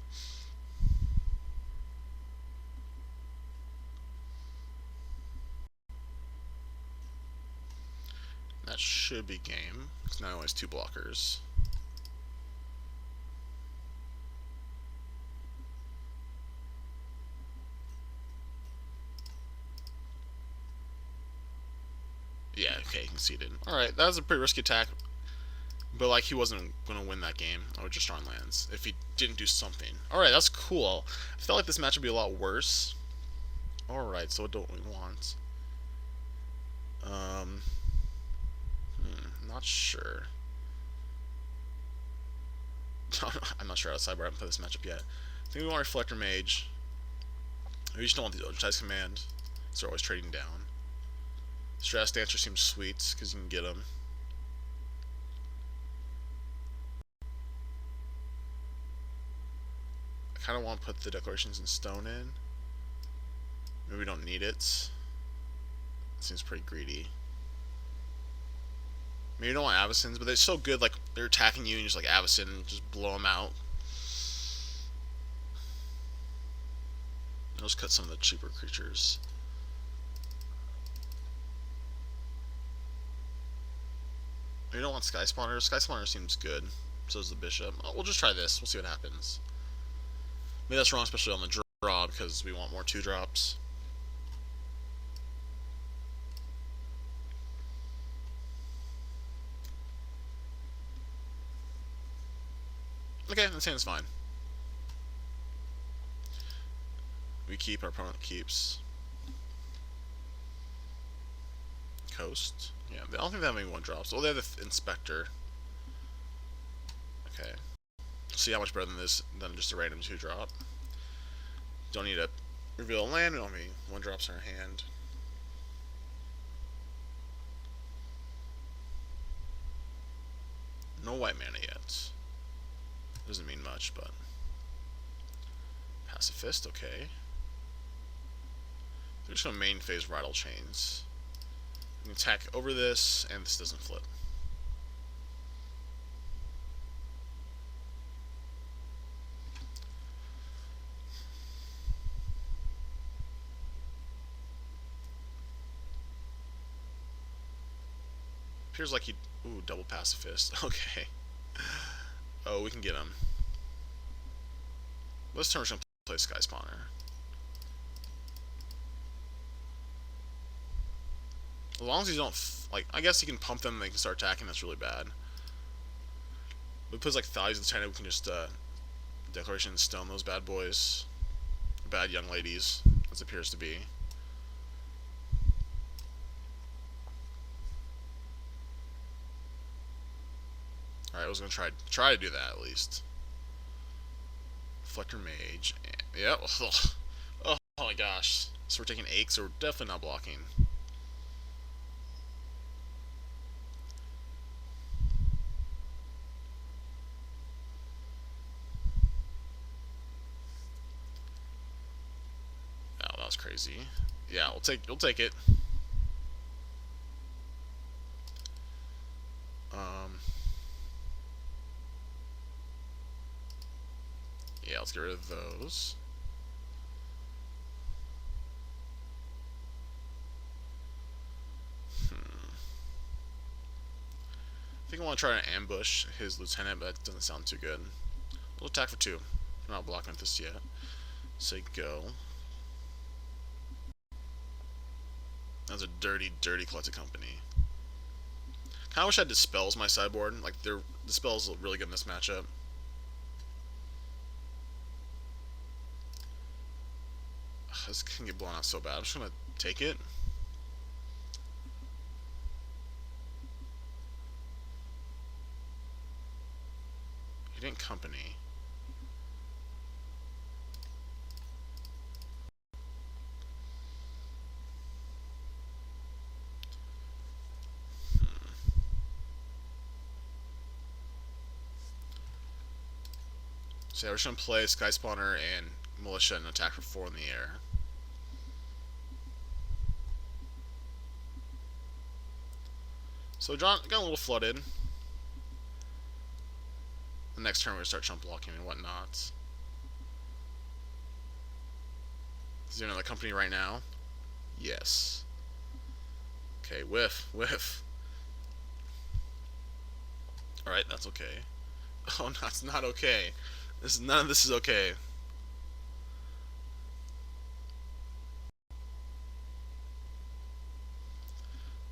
That should be game, because now he has 2 blockers. Yeah, okay, he conceded. Alright, that was a pretty risky attack. But, like, he wasn't going to win that game. I would just draw lands if he didn't do something. Alright, that's cool. I felt like this match would be a lot worse. Alright, so what don't we want? Not sure. I'm not sure how to sideboard. I haven't played this matchup yet. I think we want Reflector Mage. We just don't want the Eldrazi command, so we're always trading down. Stress Dancer seems sweet, because you can get them. I kind of want to put the Declarations in Stone in. Maybe we don't need it. It seems pretty greedy. Maybe you don't want Avacins, but they're so good, like, they're attacking you and you just, like, Avacyn and just blow them out. I'll just cut some of the cheaper creatures. You don't want Sky Spawner. Sky Spawner seems good. So does the Bishop. Oh, we'll just try this. We'll see what happens. Maybe that's wrong, especially on the draw, because we want more 2-drops. Okay, that seems fine. We keep, our opponent keeps. Coast. Yeah, I don't think they have any 1-drops. Oh, they have the Inspector. Okay. See how much better than this than just a random 2-drop. Don't need to reveal a land. We don't have any 1-drops in our hand. No white mana yet. Doesn't mean much, but Pacifist, okay. They're just gonna main phase Rattle Chains. We can attack over this, and this doesn't flip. Appears like he... Ooh, double Pacifist. Okay. Oh, we can get him. This turn we're gonna play Sky Spawner. As long as you don't... like, I guess you can pump them and they can start attacking. That's really bad. But it puts like Thalia's Lieutenant. We can just Declaration Stone those bad boys. Bad young ladies, as it appears to be. Alright, I was gonna try to do that at least. Reflector Mage. Yep. Oh my gosh. So we're taking 8, so we're definitely not blocking. Oh, that was crazy. Yeah, we'll take it. Yeah, let's get rid of those. I think I want to try to ambush his Lieutenant, but that doesn't sound too good. We'll attack for 2. I'm not blocking with this yet. Say go. That's a dirty, dirty Collected Company. Kinda wish I had Dispels my sideboard. Like, Dispels look really good in this matchup. This can get blown out so bad. I'm just gonna take it. He didn't Company. So yeah, we're just gonna play Sky Spawner and Militia and attack for 4 in the air. So John got a little flooded. The next turn we're gonna start chump blocking and whatnot. Is there another company right now? Yes. Okay, whiff, whiff. Alright, that's okay. Oh, that's not okay. None of this is okay.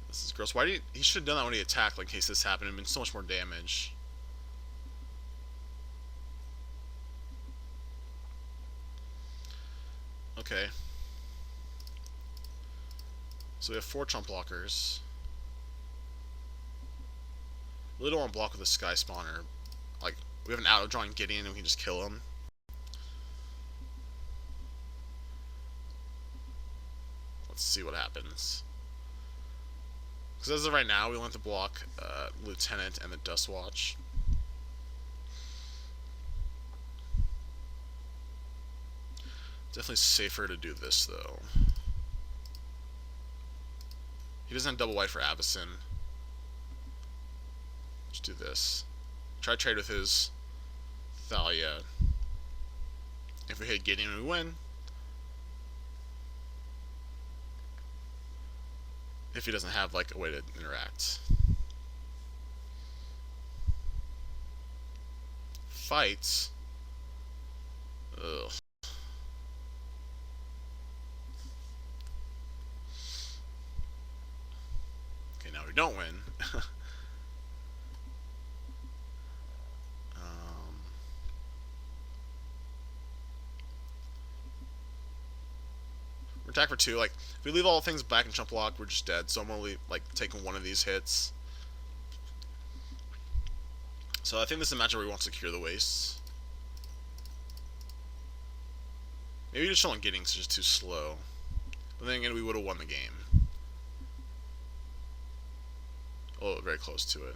This is gross. Why did he should have done that when he attacked, like, in case this happened. It'd been so much more damage. Okay. So we have 4 chump blockers. Really don't want to block with a Sky Spawner. Like, we have an auto-drawing Gideon and we can just kill him. Let's see what happens. Because as of right now, we want to block Lieutenant and the Dust Watch. Definitely safer to do this, though. He doesn't have double white for Avacyn. Let's do this. Try to trade with his Thalia. If we hit Gideon, we win. If he doesn't have, like, a way to interact. Fights. Ugh. Okay, now we don't win. We're attack for 2. Like, if we leave all things back in chump block, we're just dead. So I'm only, like, taking one of these hits. So I think this is a matchup where we want to secure the wastes. Maybe just on getting, it's just too slow. But then again, we would have won the game. Oh, very close to it.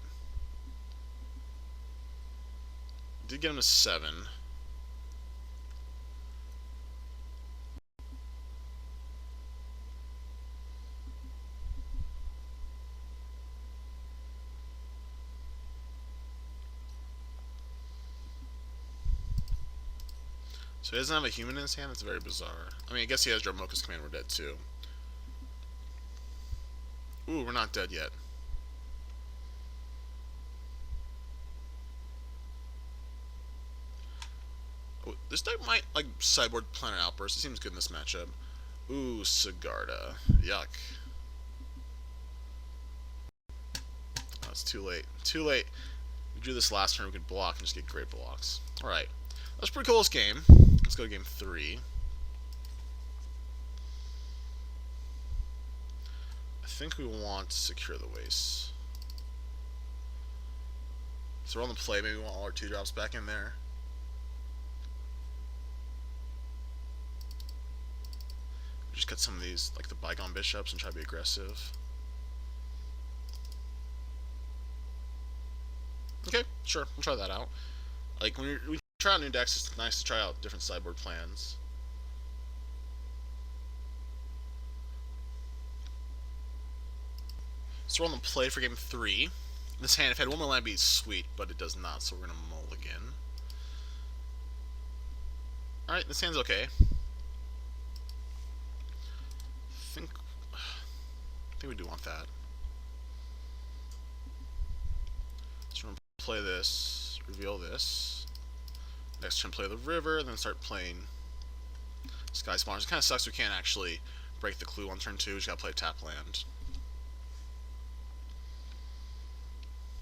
Did get him to 7. So he doesn't have a human in his hand? That's very bizarre. I mean, I guess he has Dromoka's command, we're dead too. Ooh, we're not dead yet. Oh, this deck might, like, sideboard Planet Outburst. It seems good in this matchup. Ooh, Sigarda. Yuck. Oh, it's too late. Too late. We drew this last turn, we could block and just get great blocks. Alright. That was pretty cool, this game. Let's go to game 3. I think we want to secure the waste. So we're on the play, maybe we want all our 2-drops back in there. Just cut some of these, like the Bygone Bishops, and try to be aggressive. Okay, sure, we'll try that out. Like, when we try out new decks, it's nice to try out different sideboard plans. So we're on the play for game 3. This hand, if it had one more land, it'd be sweet, but it does not, so we're gonna mulligan. Alright, this hand's okay. I think we do want that. So we're gonna play this, reveal this. Next turn, play the river, then start playing Sky Spawners. It kind of sucks we can't actually break the clue on turn 2. We just gotta play tap land.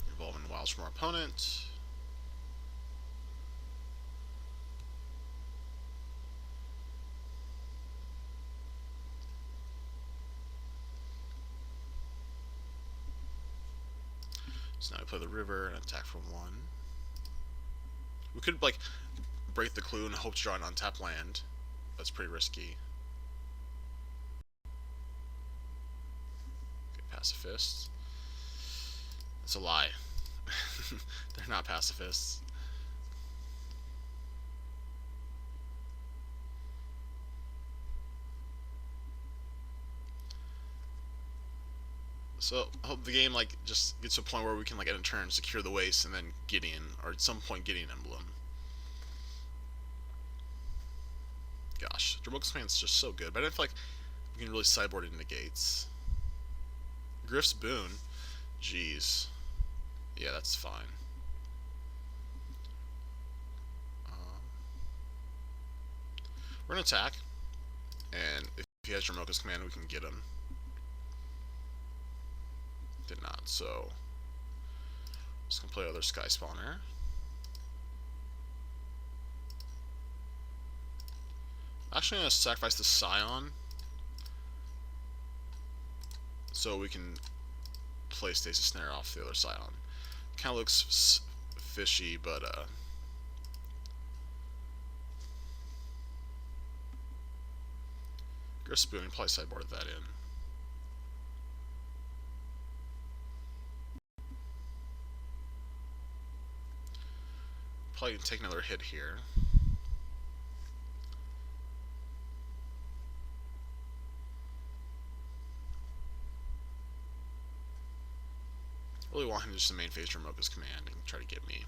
Involving wilds from our opponent. So now we play the river and attack for 1. We could, like, break the clue and hope to draw an untapped land. That's pretty risky. Okay, pacifists. That's a lie. They're not pacifists. So I hope the game like just gets to a point where we can like end a turn, secure the waste, and then Gideon, or at some point Gideon Emblem. Gosh, Dramoka's Command's just so good, but I don't feel like we can really sideboard it into gates. Griff's Boon, jeez, yeah, that's fine. We're gonna attack, and if he has Dramoka's Command, we can get him. Did not, so just gonna play other Sky Spawner. Actually, I'm gonna sacrifice the Scion so we can play Stasis Snare off the other Scion. Kind of looks fishy, but Griff Spoon, probably sideboarded that in. Probably can take another hit here. Really want him to just main phase Dramoka's Command and try to get me.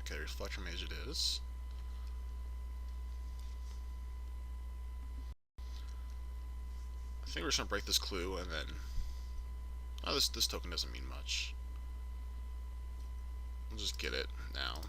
Okay, Reflector Mage it is. I think we're just gonna break this clue and then. Oh, this token doesn't mean much. We'll just get it now.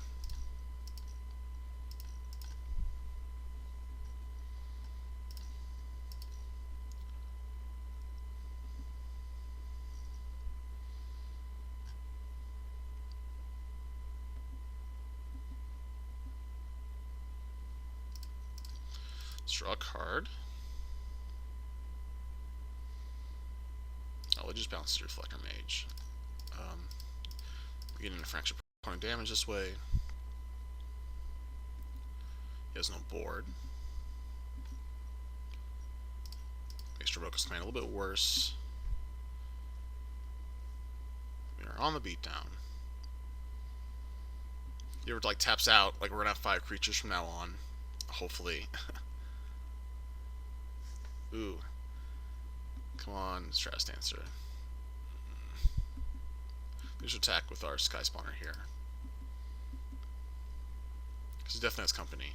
Let's draw a card. Oh, it just bounces to Reflector Mage. We get an fracture point damage this way. He has no board. Makes Dramoka's Command a little bit worse. We are on the beatdown. You ever like taps out, like we're gonna have 5 creatures from now on. Hopefully. Ooh. Come on, Stress Dancer. We should attack with our Sky Spawner here. Because he definitely has company.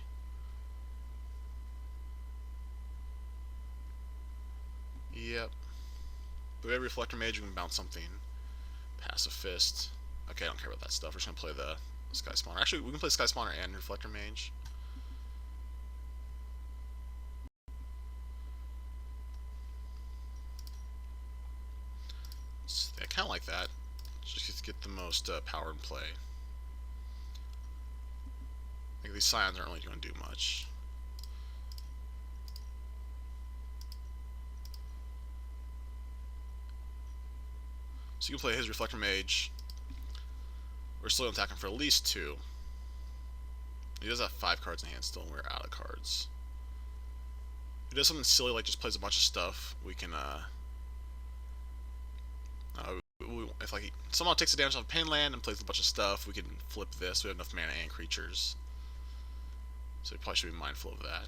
Yep. But we have Reflector Mage, we can bounce something. Passive Fist. Okay, I don't care about that stuff. We're just going to play the Sky Spawner. Actually, we can play Sky Spawner and Reflector Mage. I kind of like that. Just to get the most power in play. Like these Scions aren't really going to do much. So you can play his Reflector Mage. We're still attacking for at least 2. He does have 5 cards in hand still, and we're out of cards. If he does something silly like just plays a bunch of stuff, we can if like he somehow takes the damage off Pain Land and plays a bunch of stuff, we can flip this. We have enough mana and creatures, so we probably should be mindful of that.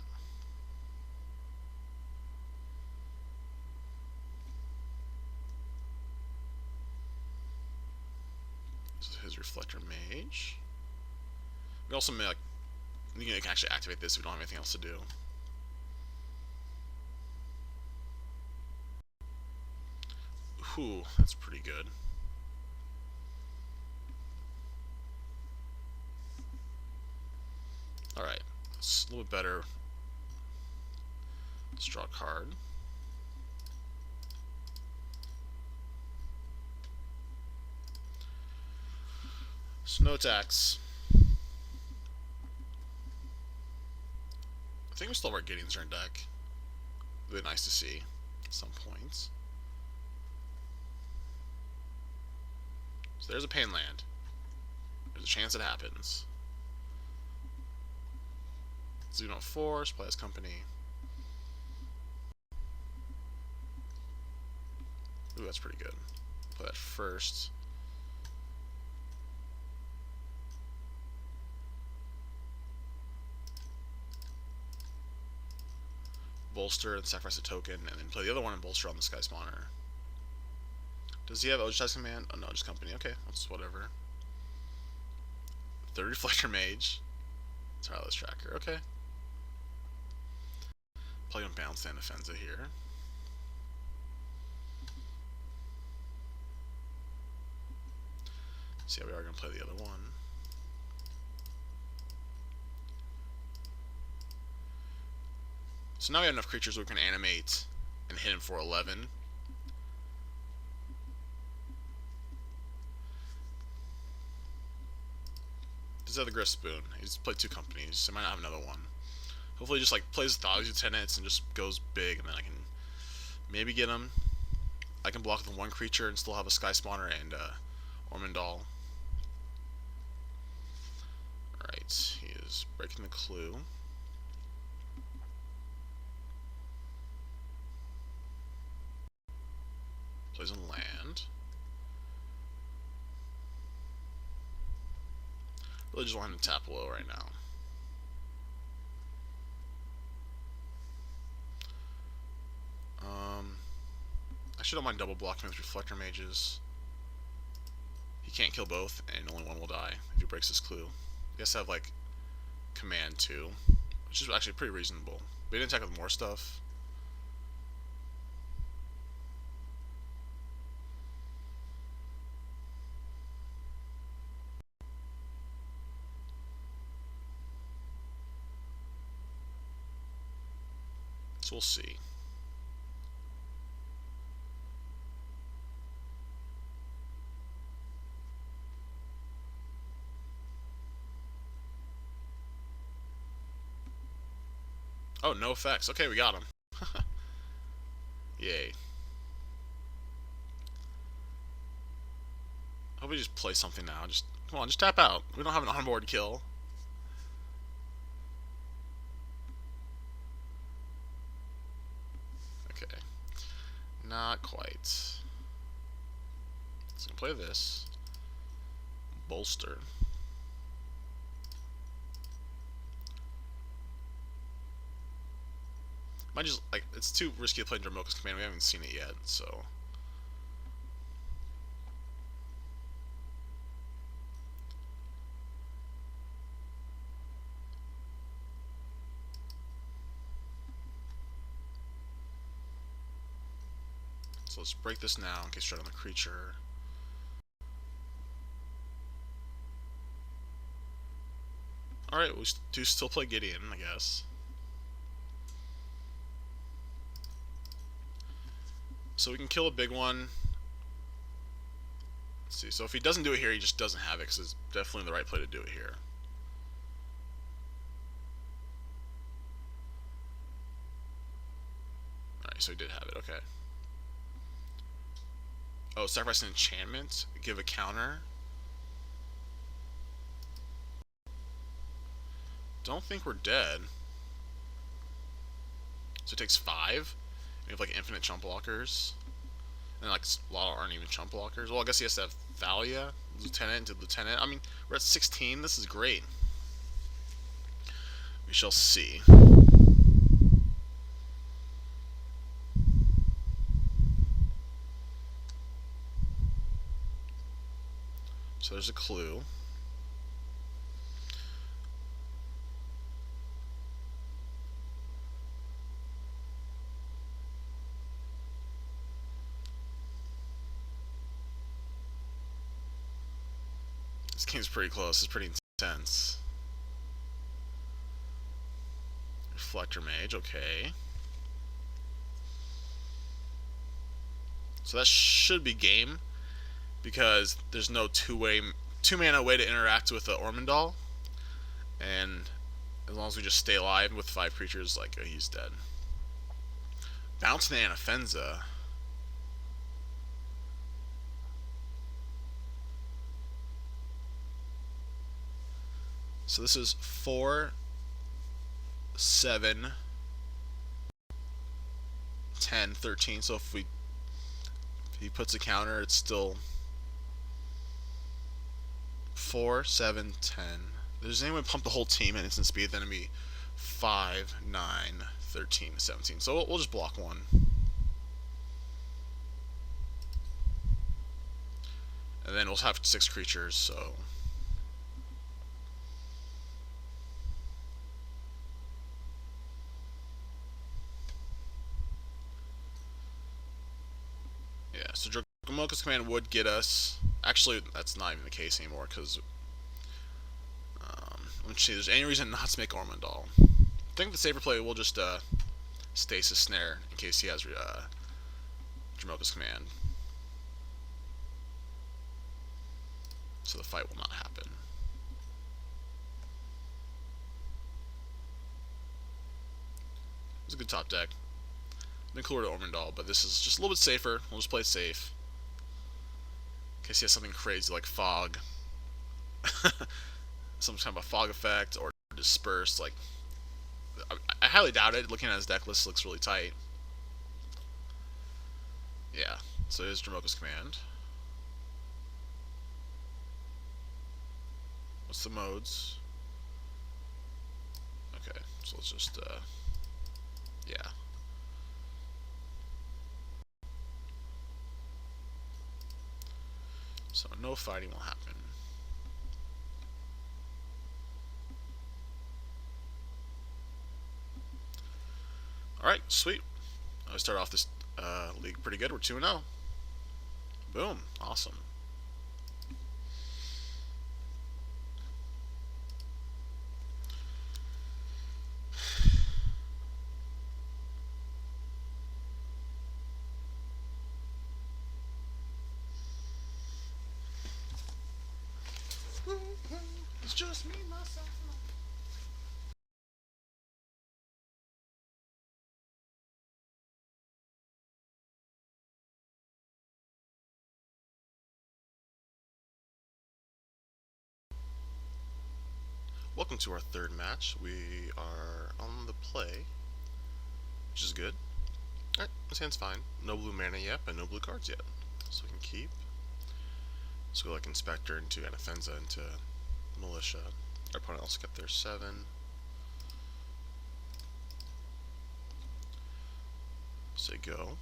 This is his Reflector Mage. We also may, like, you can actually activate this if we don't have anything else to do. Ooh, that's pretty good. Alright, it's a little bit better. Let's draw a card. Snow attacks. I think we still have our Gideon's in our deck. Really nice to see at some points. So there's a Pain Land. There's a chance it happens. Xeno Force, play as company. Ooh, that's pretty good. Play that first. bolster and sacrifice a token, and then play the other one and bolster on the Sky Spawner. Does he have Eldrazi command? Oh no, just company. Okay, that's whatever. 30 Reflector Mage. Tireless Tracker. Okay. Play on Bounce and Defensa here. So yeah, we are going to play the other one. So now we have enough creatures where we can animate and hit him for 11. Does have the Griff Spoon. He's played 2 companies, so I might not have another one. Hopefully he just like plays Thought Lieutenants and just goes big, and then I can maybe get him. I can block the 1 creature and still have a Sky Spawner and Ormondal. Alright, he is breaking the clue. Plays on land. Really just want him to tap low right now. I should don't mind double blocking with Reflector Mages. He can't kill both, and only one will die if he breaks his clue. He has to have like command too, which is actually pretty reasonable. But he didn't attack with more stuff. So we'll see. Oh, no effects. Okay, we got him. Yay. I hope we just play something now. Just come on, just tap out. We don't have an onboard kill. Okay. Not quite. So I'm gonna play this. Bolster. Might just like it's too risky to play Dramoka's command. We haven't seen it yet, so. So let's break this now in case straight on the creature. Alright, we do still play Gideon, I guess. So we can kill a big one. Let's see, so if he doesn't do it here, he just doesn't have it, because it's definitely the right play to do it here. Alright, so he did have it, okay. Oh, sacrifice an enchantment, give a counter. Don't think we're dead. So it takes 5. We have like infinite chump blockers. And like a lot aren't even chump blockers. Well, I guess he has to have Thalia, Lieutenant to Lieutenant. I mean, we're at 16. This is great. We shall see. So there's a clue. This game's pretty close. It's pretty intense. Reflector Mage, okay. So that should be game, because there's no two-mana way to interact with the Ormondal, and as long as we just stay alive with 5 creatures, like he's dead. Bouncing and Offenza. So this is 4, 7, 10, 13. So if he puts a counter, it's still 4, 7, 10. There's any way to pump the whole team at instant speed, then it'd be 5, 9, 13 to 17. So we'll just block one. And then we'll have 6 creatures, so... Yeah, so Dracomoka's Command would get us... Actually, that's not even the case anymore, because... let me see, there's any reason not to make Ormondal. I think the safer play will just Stasis Snare, in case he has Dracomoka's Command. So the fight will not happen. It's a good top deck. Been cooler to Ormondal, but this is just a little bit safer. We'll just play it safe. In case he has something crazy like Fog. Some kind of a Fog effect, or Disperse. Like, I highly doubt it. Looking at his deck list, looks really tight. Yeah, so here's Dracomoka's Command. What's the modes? Okay, so let's just, yeah. So no fighting will happen. Alright, sweet. I start off this league pretty good. We're 2-0. Boom. Awesome. It's just me, myself. Welcome to our third match. We are on the play, which is good. Alright, this hand's fine. No blue mana yet, but no blue cards yet. So we can keep. So go like Inspector into Anafenza into Militia. Our opponent also kept their 7. Say go.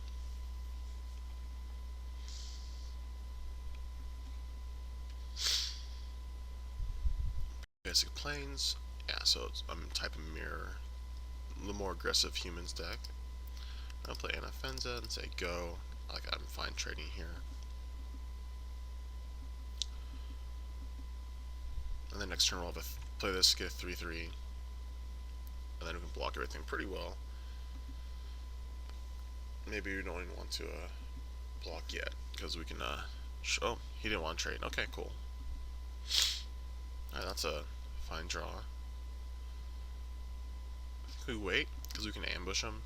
Basic Plains. Yeah, so I'm typing Mirror. A little more aggressive Humans deck. I'll play Anafenza and say go. Like, I'm fine trading here. And then next turn we'll have play this, get a 3/3. And then we can block everything pretty well. Maybe we don't even want to block yet, because we can oh, he didn't want to trade. Okay, cool. Alright, that's a fine draw. I think we wait, because we can ambush him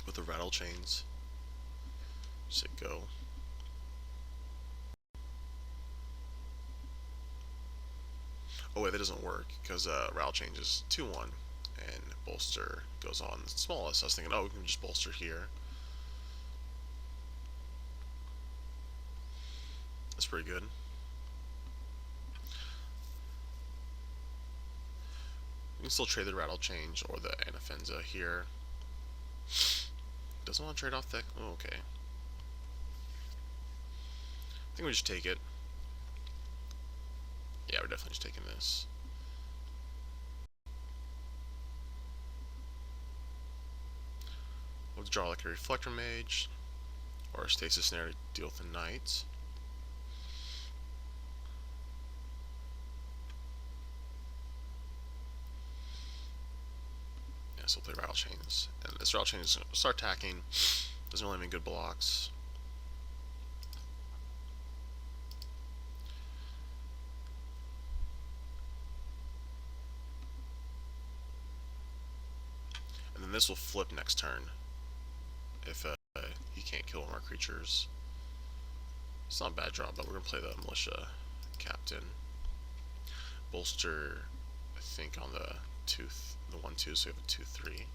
with the Rattle Chains. Just hit go. Oh wait, that doesn't work, because Rattle Chains is 2/1, and Bolster goes on the smallest. I was thinking, oh, we can just Bolster here. That's pretty good. We can still trade the Rattle Change or the Anafenza here. Doesn't want to trade off that. Oh, okay. I think we just take it. Yeah, we're definitely just taking this. We'll draw like a Reflector Mage or a Stasis Snare to deal with the Knight. So we'll play Rattle Chains. And this Rattle Chain is going to start attacking. Doesn't really have any good blocks. And then this will flip next turn. If he can't kill one of our creatures. It's not a bad draw, but we're going to play the Militia Captain. Bolster, I think, on the 1/2, so we have a 2/3.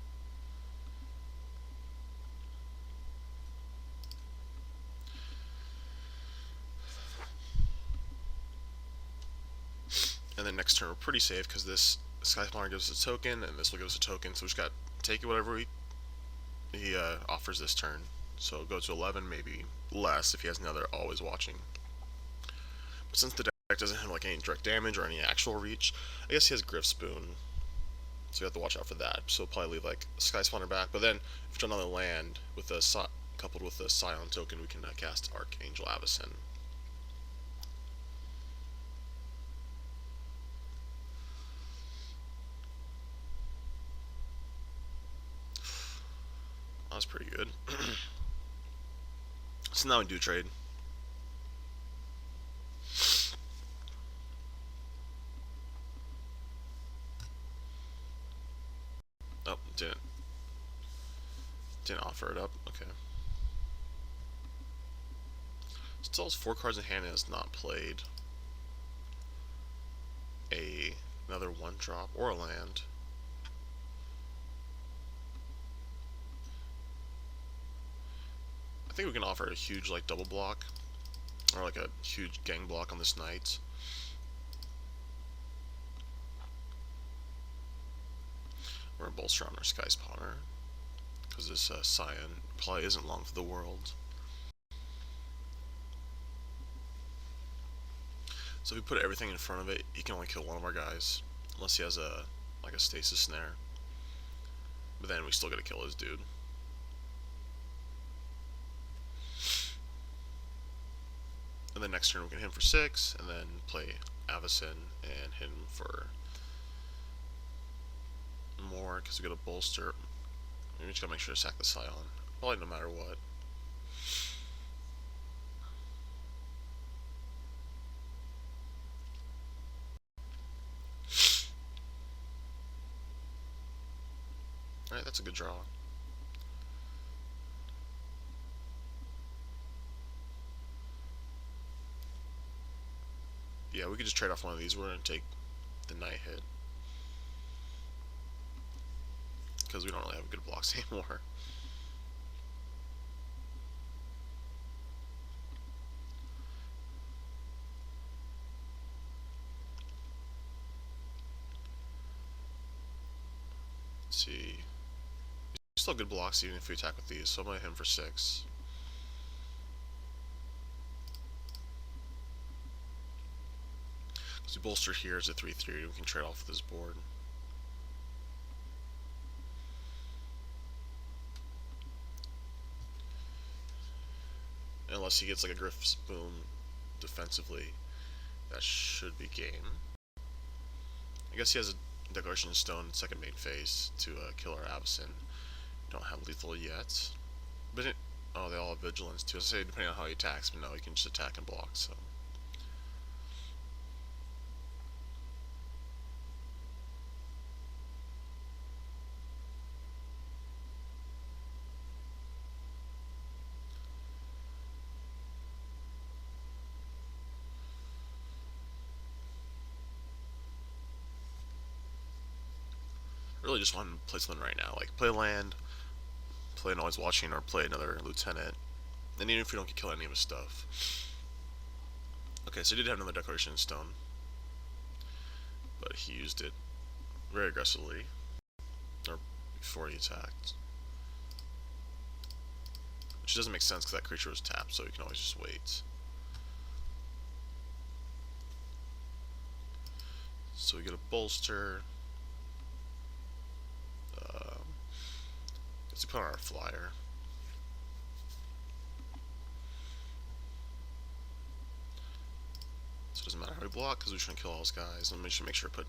And then next turn we're pretty safe because this Sky Spawner gives us a token, and this will give us a token, so we just got take it whatever he offers this turn. So go to 11, maybe less if he has another always watching. But since the deck doesn't have like any direct damage or any actual reach, I guess he has Griff Spoon. So you have to watch out for that. So probably leave like Sky Spawner back. But then if you draw another land with a coupled with a Scion token, we can cast Archangel Avacyn. That was pretty good. So now we do trade. Oh, didn't offer it up. Okay. Still has 4 cards in hand and has not played another 1-drop or a land. I think we can offer a huge like double block or like a huge gang block on this knight. We're gonna bolster on our Sky Spawner because this Scion probably isn't long for the world. So if we put everything in front of it, he can only kill one of our guys, unless he has a stasis snare. But then we still gotta kill his dude. And then next turn we can hit him for 6, and then play Avacyn and hit him for more because we got a bolster. We just gotta make sure to sack the Scion, probably no matter what. Alright, that's a good draw. Yeah, we could just trade off one of these. We're gonna take the Knight hit because we don't really have good blocks anymore. Let's see. Still good blocks even if we attack with these, so I'm gonna hit him for 6. So bolster here is a 3/3. We can trade off with this board. Unless he gets like a Griff Spoon defensively, that should be game. I guess he has a Declaration Stone second main phase to kill our Avacyn. Don't have lethal yet, but oh, they all have vigilance too. I say depending on how he attacks, but no, he can just attack and block. So. Really just want to play something right now, like play land, play an Always Watching, or play another Lieutenant, and even if we don't get killed any of his stuff. Okay, so he did have another Declaration Stone, but he used it very aggressively, or before he attacked. Which doesn't make sense because that creature was tapped, so you can always just wait. So we get a bolster. Let's put on our Flyer. So it doesn't matter how we block because we're trying to kill all those guys. And we should make sure to put,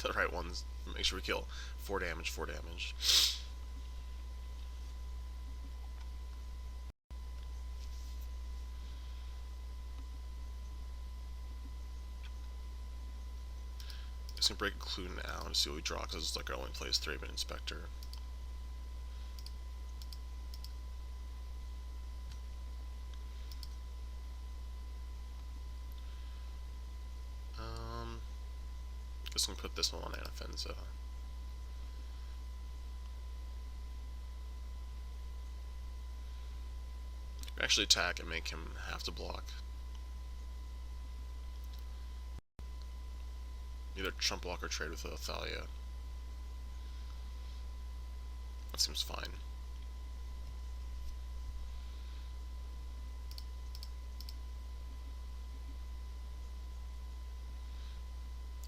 the right ones. Make sure we kill 4 damage, 4 damage. Just gonna break a clue now to see what we draw because it's like our only plays 3-bit Inspector. Just gonna put this one on Anafenza. Actually attack and make him have to block. Either trump block or trade with Thalia. That seems fine.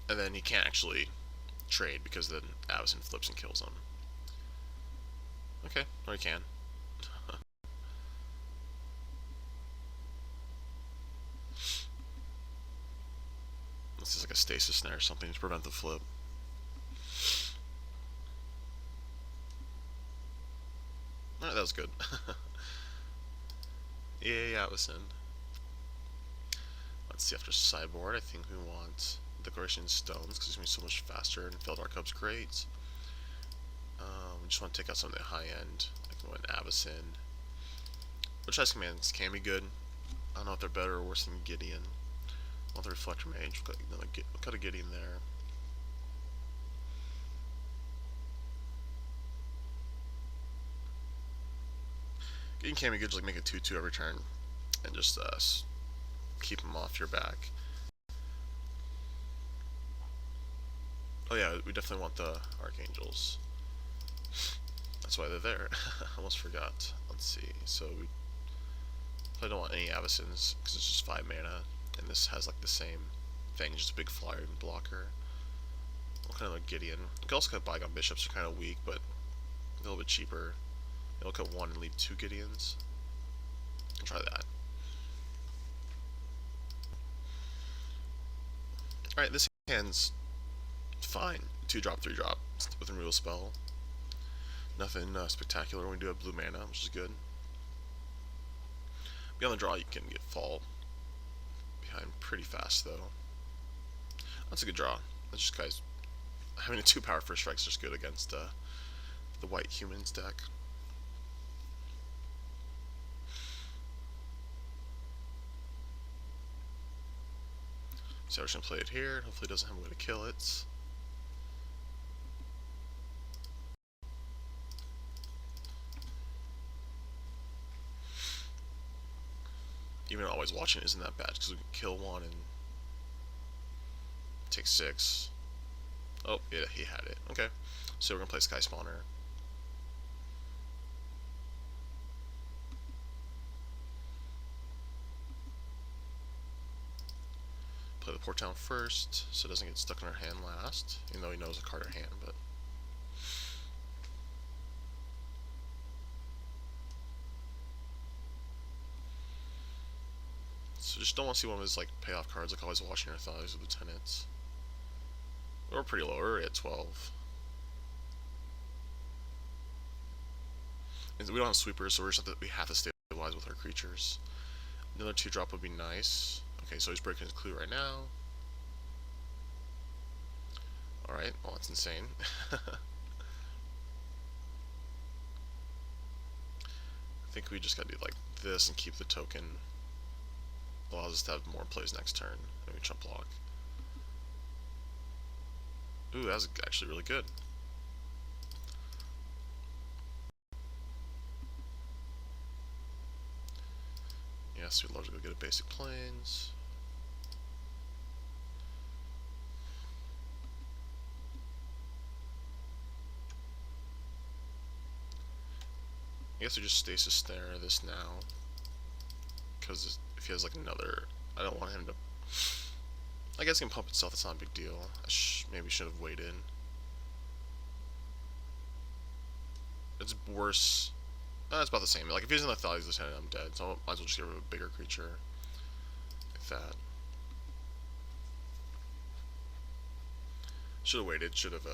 And then he can't actually trade because then Avacyn flips and kills him. Okay, or he can. This is like a stasis snare or something to prevent the flip. Alright, that was good. Yay, Avacyn. Let's see, after sideboard, I think we want Decoration Stones, because it's going to be so much faster, and Felled Archive's great. We just want to take out some of the high end. I can go in Avacyn. Which ice commands can be good. I don't know if they're better or worse than Gideon. I want the Reflector Mage. We'll cut a Gideon there. Gideon can be good, just like make a 2/2 every turn, and just keep them off your back. Oh yeah, we definitely want the Archangels. That's why they're there. Almost forgot. Let's see. So we I don't want any Avacyns because it's just 5 mana, and this has like the same thing, just a big flyer and blocker. We'll kind of like Gideon. You can also cut Bygone Bishops, are kind of weak, but a little bit cheaper. You'll cut 1 and leave 2 Gideons. I'll try that. Alright, this hand's fine. 2-drop, 3-drop with a removal spell. Nothing spectacular when we do have blue mana, which is good. Beyond the draw, you can get fall behind pretty fast, though. That's a good draw. That's just guys having a 2-power first strike's just good against the white humans deck. So we're just gonna play it here. Hopefully, it doesn't have a way to kill it. Even always watching isn't that bad because we can kill 1 and take 6. Oh, yeah, he had it. Okay, so we're gonna play Sky Spawner. Play the Port Town first, so it doesn't get stuck in our hand last, even though he knows a card in hand, but. So just don't want to see one of his like payoff cards, like always watching our Thighs with Lieutenants. We're pretty low, we're already at 12. And we don't have sweepers, so we have to stabilize with our creatures. Another 2-drop would be nice. Okay, so he's breaking his clue right now. Alright, well that's insane. I think we just gotta do like this and keep the token. Allows us to have more plays next turn. Maybe chump block. Ooh, that was actually really good. Yes, we'd love to go get a basic plains. I guess we just stasis snare this now. Because if he has like another, I don't want him to. I guess he can pump itself, it's not a big deal. I maybe should have waited. It's worse. It's about the same. Like if he's in the Thighs Lieutenant, I'm dead. So I might as well just get rid of a bigger creature. Like that. Should have waited. Should have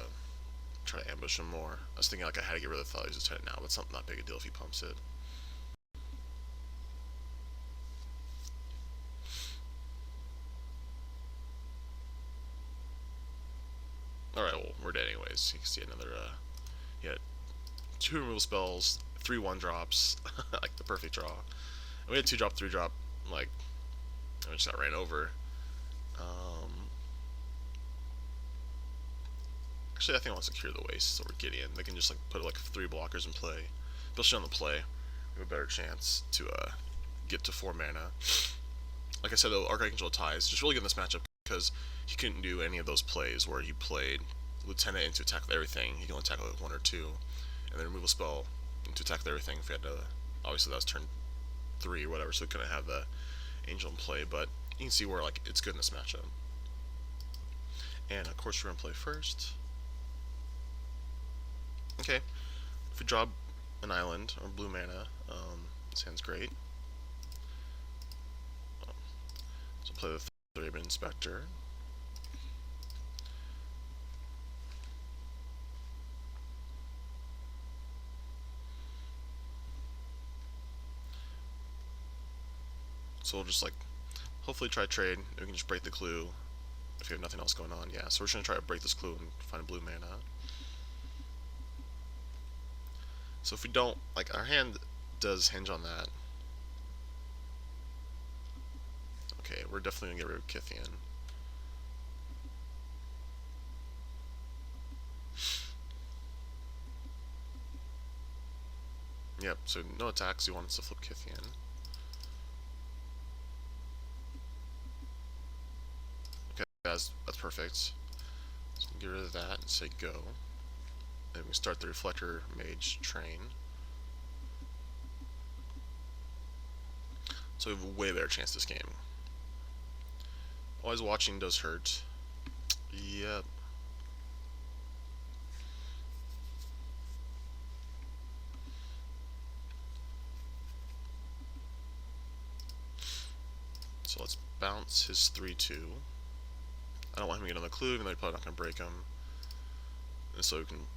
tried to ambush him more. I was thinking like I had to get rid of the Thighs Lieutenant now, but it's not big a deal if he pumps it. Alright, well, we're dead anyways. You can see another, he had 2 removal spells, 3 1-drops, like the perfect draw. And we had 2-drop, 3-drop, like, and we just got ran over. Actually, I think I want to secure the waste, so we're Gideon. They can just, like, put, like, 3 blockers in play. Especially on the play, we have a better chance to, get to 4 mana. Like I said, though, Archangel Tie is just really good in this matchup because he couldn't do any of those plays where he played Lieutenant into attack with everything. He can only tackle with 1 or 2. and then remove a spell to attack with everything if we had to. Obviously, that was turn 3 or whatever, so we couldn't have the Angel in play, but you can see where like it's good in this matchup. And of course, we're gonna play first. Okay, if we draw an island or blue mana, this hand's great. So play the Thraben Inspector. So we'll just like hopefully try trade. We can just break the clue if we have nothing else going on. Yeah, so we're just gonna try to break this clue and find blue mana. So if we don't, like, our hand does hinge on that. Okay, we're definitely gonna get rid of Kithian. Yep, so no attacks, he wants to flip Kithian. Okay, that's perfect. So get rid of that and say go. And we can start the Reflector Mage train. So we have a way better chance this game. Always watching does hurt. Yep. So let's bounce his 3/2. I don't want him to get on the clue, even though he's probably not going to break him. And so we can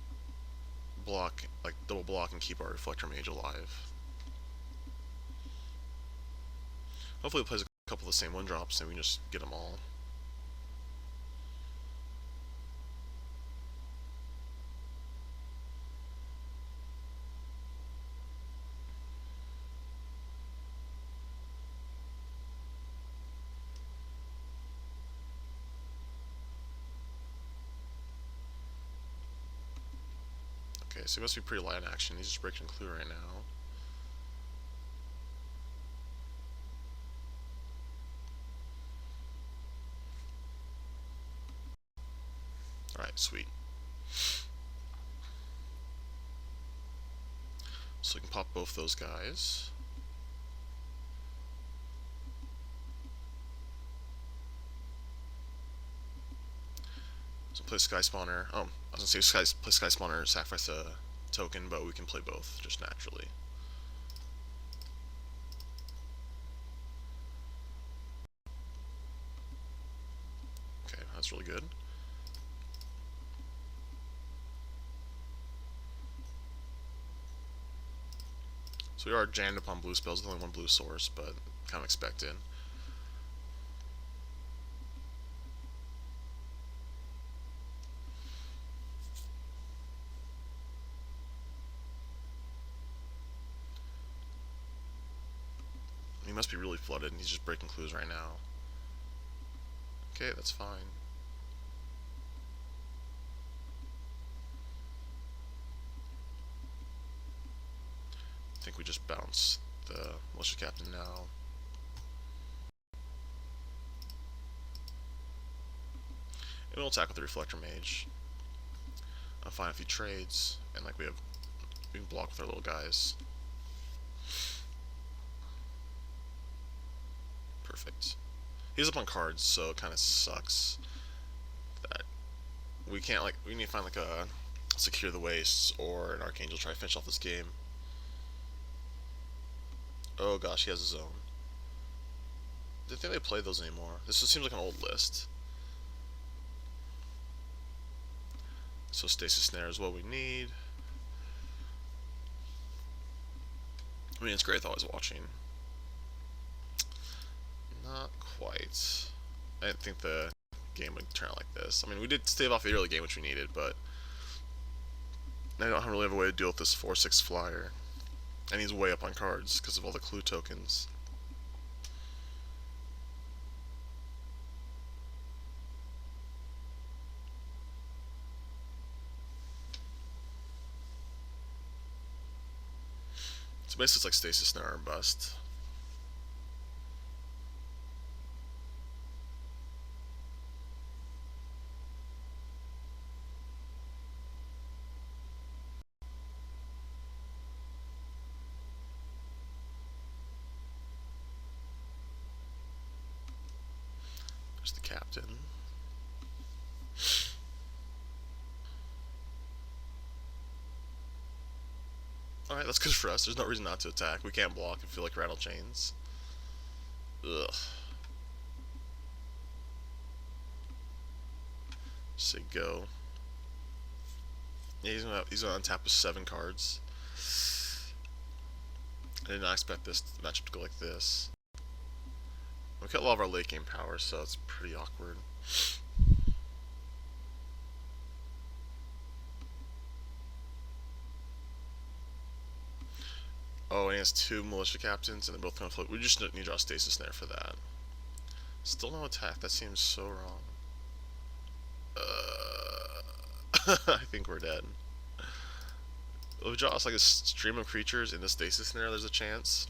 block, like double block and keep our Reflector Mage alive. Hopefully he plays a couple of the same 1-drops and we can just get them all. Okay, so he must be pretty light in action. He's just breaking clue right now. Alright, sweet. So we can pop both those guys. So play Sky Spawner. Oh, I was gonna say play Sky Spawner, sacrifice a token, but we can play both just naturally. Okay, that's really good. So we are jammed upon blue spells with only one blue source, but kind of expected. He must be really flooded, and he's just breaking clues right now. Okay, that's fine. I think we just bounce the Militia Captain now. And we'll attack with the Reflector Mage. I'll find a few trades, and like we can block with our little guys. Perfect. He's up on cards, so it kind of sucks that we can't, like, we need to find like a Secure the Wastes or an Archangel try to finish off this game. Oh gosh, he has his own. Didn't think they play those anymore. This just seems like an old list. So Stasis Snare is what we need. I mean, it's great, I was watching. Not quite. I didn't think the game would turn out like this. I mean, we did stave off the early game, which we needed, but I don't really have a way to deal with this 4/6 flyer. And he's way up on cards because of all the clue tokens. So basically it's like Stasis Snare or bust. There's the captain. Alright, that's good for us. There's no reason not to attack. We can't block and feel like rattle chains. Ugh. Say go. Yeah, he's gonna untap with 7 cards. I did not expect this matchup to go like this. We cut a lot of our late game power, so it's pretty awkward. Oh, and he has 2 militia captains, and they're both gonna float. We just need to draw Stasis Snare for that. Still no attack. That seems so wrong. I think we're dead. If we draw us like a stream of creatures in the Stasis Snare, there's a chance.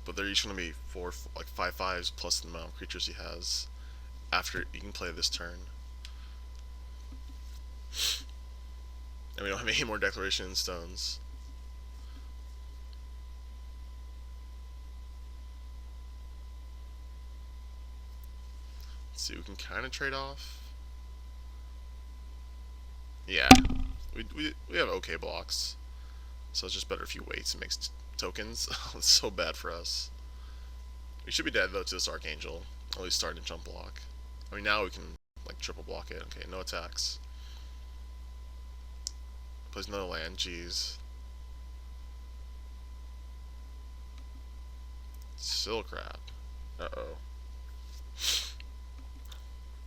But they're each gonna be 5/5s plus the amount of creatures he has after you can play this turn. And we don't have any more Declaration Stones. Let's see, we can kind of trade off. Yeah, we have okay blocks, so it's just better if he waits and makes tokens. It's so bad for us. We should be dead though to this Archangel. At least starting to jump block. I mean, now we can like triple block it. Okay, no attacks. Plays another land. Jeez. Still crap. Uh-oh.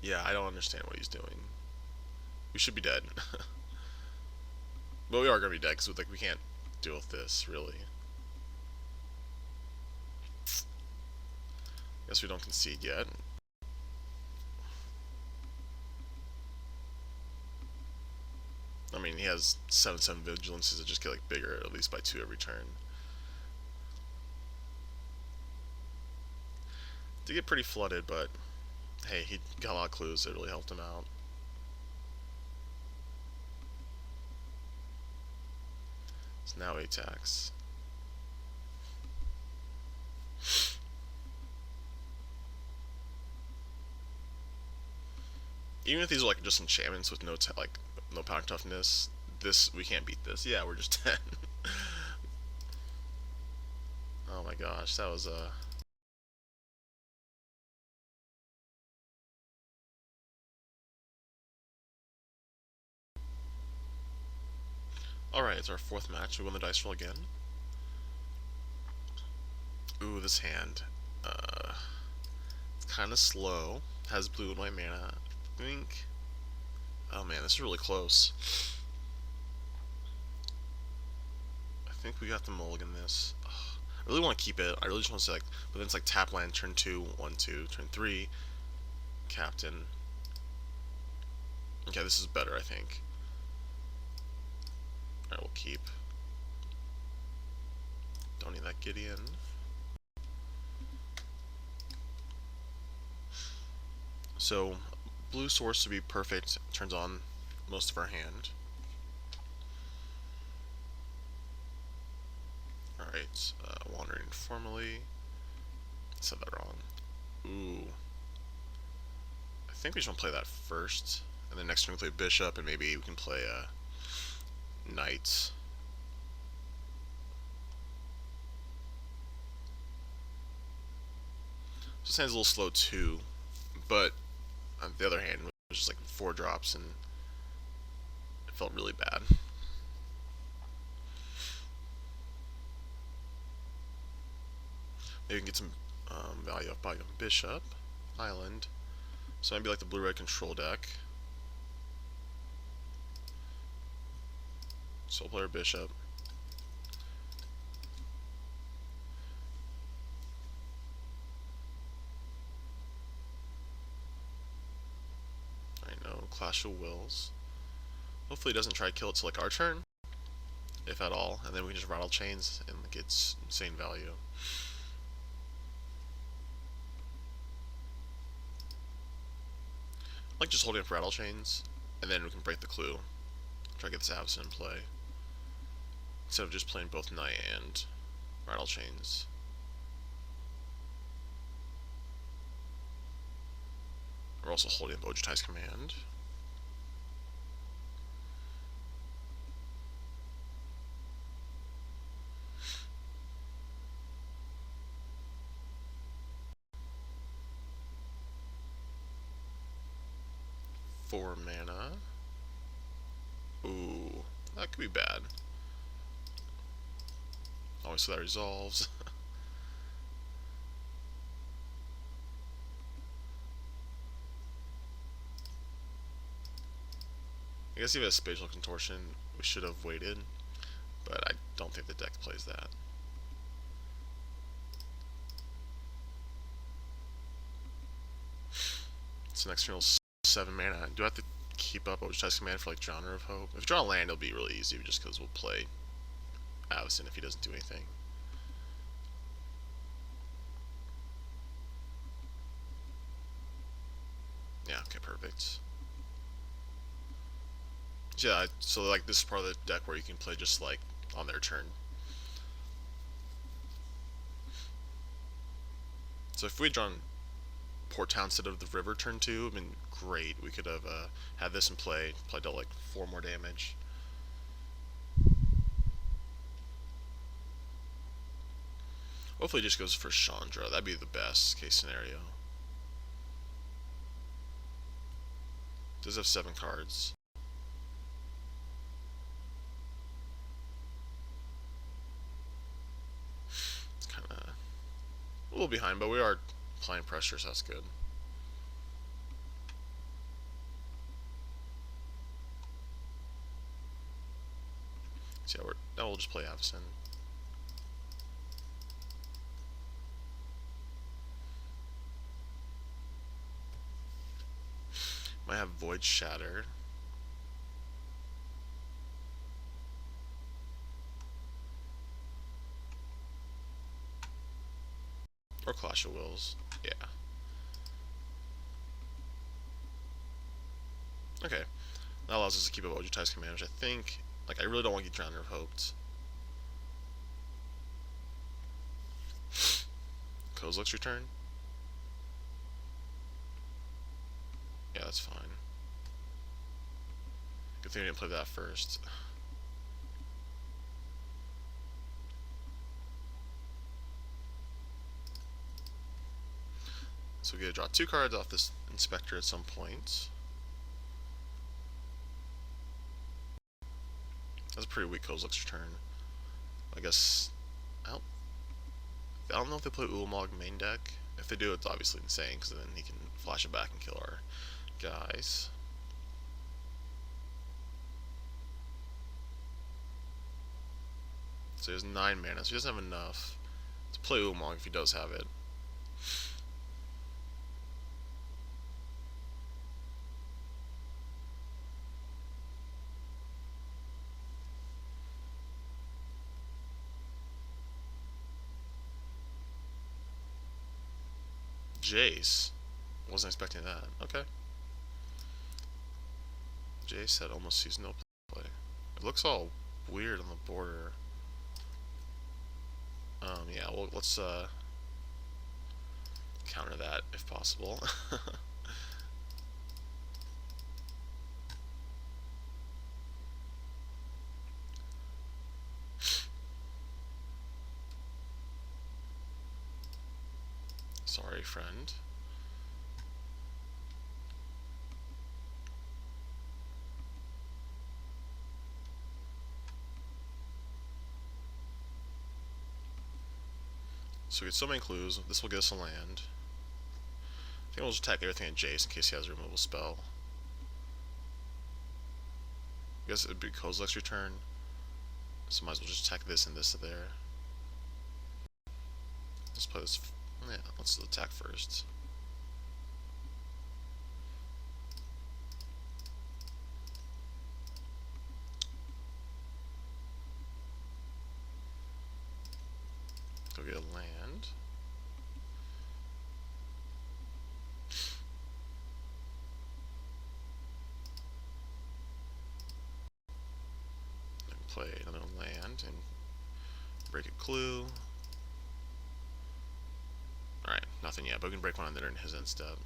Yeah, I don't understand what he's doing. We should be dead. But we are gonna be dead because like we can't deal with this really. Guess we don't concede yet. I mean, he has 7/7 vigilances that just get like bigger at least by 2 every turn. Did get pretty flooded, but hey, he got a lot of clues that really helped him out. So now he attacks. Even if these are like just enchantments with no no power toughness, we can't beat this. Yeah, we're just 10. Oh my gosh, that was Alright, it's our 4th match. We won the dice roll again. Ooh, this hand. It's kind of slow. Has blue and white mana. I think. Oh man, this is really close. I think we got the mulligan this. Ugh. I really want to keep it. I really just want to say like, but then it's like tap land, turn 2, 1/2, turn 3, captain. Okay, this is better, I think. Alright, we'll keep. Don't need that Gideon. So, blue source to be perfect turns on most of our hand. Alright, wandering informally. I said that wrong. Ooh. I think we just want to play that first. And then next turn we play bishop, and maybe we can play a knight. So this hand's a little slow too, but on the other hand, it was just like 4 drops, and it felt really bad. Maybe we can get some value off by bishop, island. So maybe like the blue-red control deck. Soul player bishop. I know, Clash of Wills. Hopefully it doesn't try to kill it to like our turn, if at all, and then we can just rattle chains and get insane value. I like just holding up rattle chains, and then we can break the clue. Try to get this Avacyn in play. instead of just playing both Knight and Rattle Chains. We're also holding up Ojutai's Command. Four mana. Ooh, that could be bad. Obviously that resolves. I guess if it has Spatial Contortion, we should have waited, but I don't think the deck plays that. So next turn, 7 mana. Do I have to keep up Ojutai's Command for like Genre of Hope? If you draw a land, it'll be really easy, just because we'll play Avacyn if he doesn't do anything. Yeah, okay, perfect. Yeah, so like this is part of the deck where you can play just like on their turn. So if we had drawn Port Town instead of the river turn 2, I mean, great. We could have had this in play, dealt like 4 more damage. Hopefully it just goes for Chandra. That'd be the best case scenario. Does have 7 cards. It's kind of a little behind, but we are applying pressure, so that's good. So yeah, now we'll just play Avacyn. Might have Void Shatter. Or Clash of Wills. Yeah. Okay. That allows us to keep up Ojutai's Command, which I think, like, I really don't want to get Drowner of Hoped. Kozilek's return? Yeah, that's fine. Good thing I didn't play that first. So we get to draw 2 cards off this Inspector at some point. That's a pretty weak Kozilek's return. I guess I don't know if they play Ulamog main deck. If they do, it's obviously insane, because then he can flash it back and kill our guys. So he has 9 mana, so he doesn't have enough to play Ulamog if he does have it. Jace. Wasn't expecting that. Okay. Jace had almost sees no play. It looks all weird on the border. Yeah, well, let's counter that if possible. Sorry, friend. So we get so many clues. This will get us a land. I think we'll just attack everything at Jace in case he has a removal spell. I guess it would be Kozilek's return. So might as well just attack this and this there. Let's play this. Yeah, let's attack first. Go get a land. play another land and break a clue. Alright, nothing yet, but we can break one under in his end step.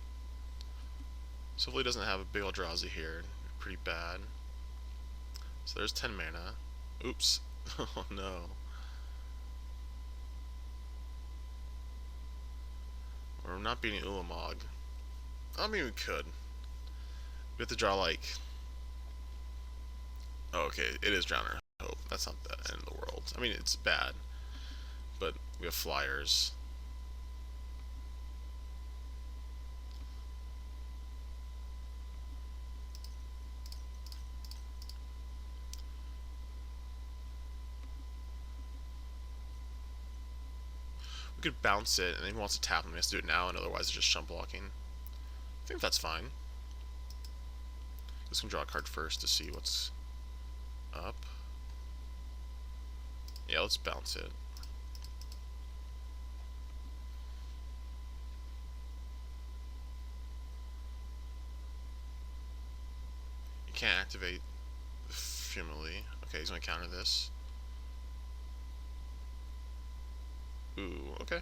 So hopefully he doesn't have a big Eldrazi here. Pretty bad. So there's 10 mana. Oops. Oh no. We're not beating Ulamog. I mean, we could. We have to draw like... Oh, okay, it is Drowner Hope. That's not the end of the world. I mean, it's bad. But we have Fliers. We could bounce it, and then he wants to tap him. He has to do it now, and otherwise it's just chump blocking. I think that's fine. Just gonna draw a card first to see what's up. Yeah, let's bounce it. You can't activate the Fumily. Okay, he's gonna counter this. Ooh, okay.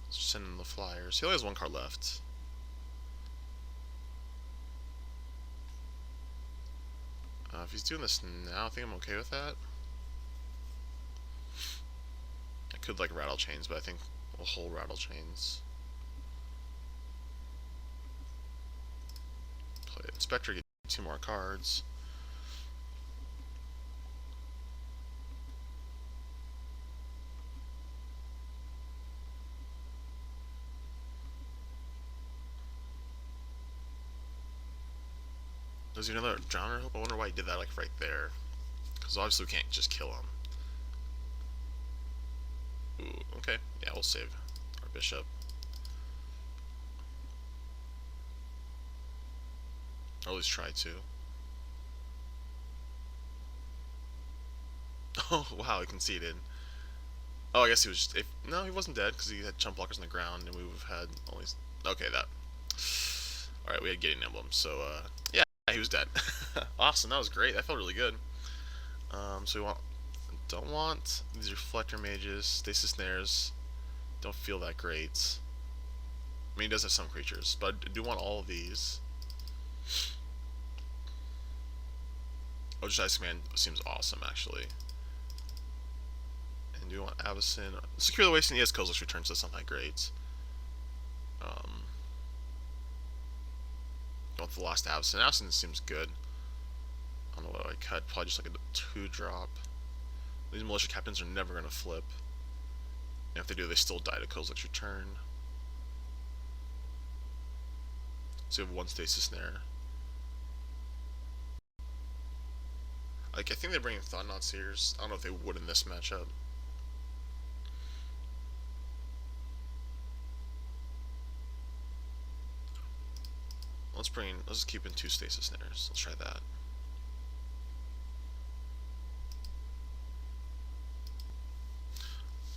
Let's send him the Flyers. He only has one card left. If he's doing this now, I think I'm okay with that. I could like Rattle Chains, but I think we'll hold Rattle Chains. Play Inspector, get 2 more cards. Does he another Drowner Hope? I wonder why he did that like right there. Because obviously we can't just kill him. Ooh, okay. Yeah, we'll save our bishop. Or at least try to. Oh, wow, he conceded. Oh, I guess he was just... no, he wasn't dead, because he had chump blockers on the ground, and we would have had only... Okay, that... Alright, we had Getting Emblem, so, yeah, he was dead. Awesome, that was great. That felt really good. So we want... Don't want these Reflector Mages, Stasis Snares. Don't feel that great. I mean, he does have some creatures, but I do want all of these. Oh, just Ice Command seems awesome, actually. And do you want Avacyn? Secure the Waste, and he has Kozilek's Return, so that's not that great. Don't want the last Avacyn. Avacyn seems good. I don't know what I cut. Probably just like a 2-drop. These Militia Captains are never going to flip. And if they do, they still die to Kozilek's Return. So you have 1 Stasis Snare. Like, I think they bring in Thought-Knot Seers. I don't know if they would in this matchup. Let's just keep in 2 Stasis Snares. Let's try that.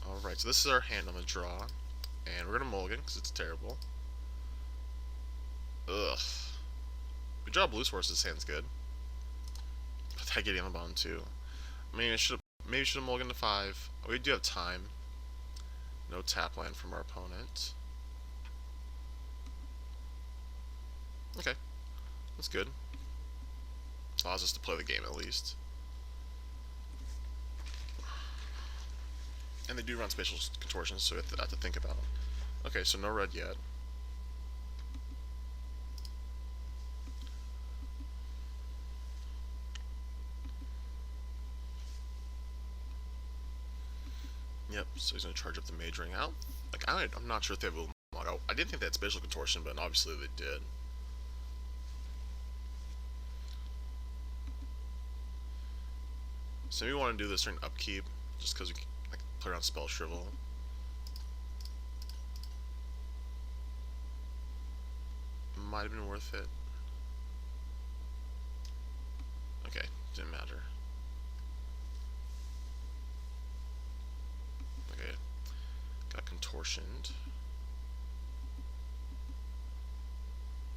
Alright, so this is our hand on the draw. And we're gonna mulligan, because it's terrible. Ugh. We draw Blue Source, this hand's good. But that getting on the bottom too. I mean, maybe should have mulliganed to 5. We do have time. No tap land from our opponent. Okay. That's good. Allows us to play the game at least. And they do run spatial contortions, so we have to think about them. Okay, so no red yet. Yep, so he's going to charge up the Mage Ring out. Like, I'm not sure if they have a Ulamog. I didn't think they had spatial contortion, but obviously they did. So maybe we want to do this during upkeep, just because we can like, play around Spell Shrivel. Might have been worth it. Okay, didn't matter. Okay, got contortioned.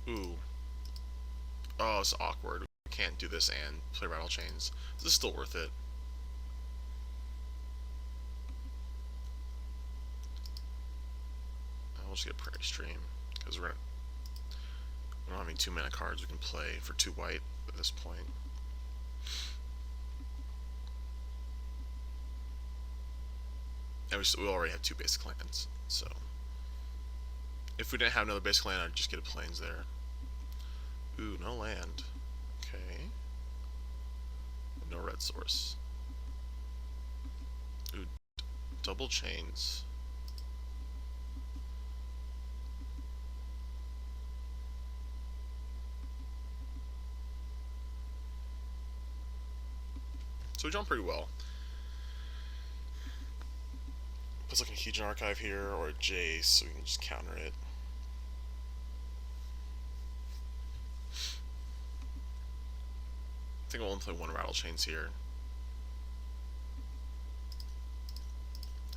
Ooh, Oh, it's awkward. We can't do this and play Rattle Chains. This is still worth it. We'll just get Prairie Stream because we don't have any 2-mana cards we can play for 2 white at this point. And we already have 2 basic lands, so if we didn't have another basic land, I'd just get a Plains there. Ooh, no land. Okay. No red source. Ooh, double chains. So we jump pretty well. Puts like a Heathen Archive here or a Jace, so we can just counter it. I think I'll only play 1 Rattle Chains here.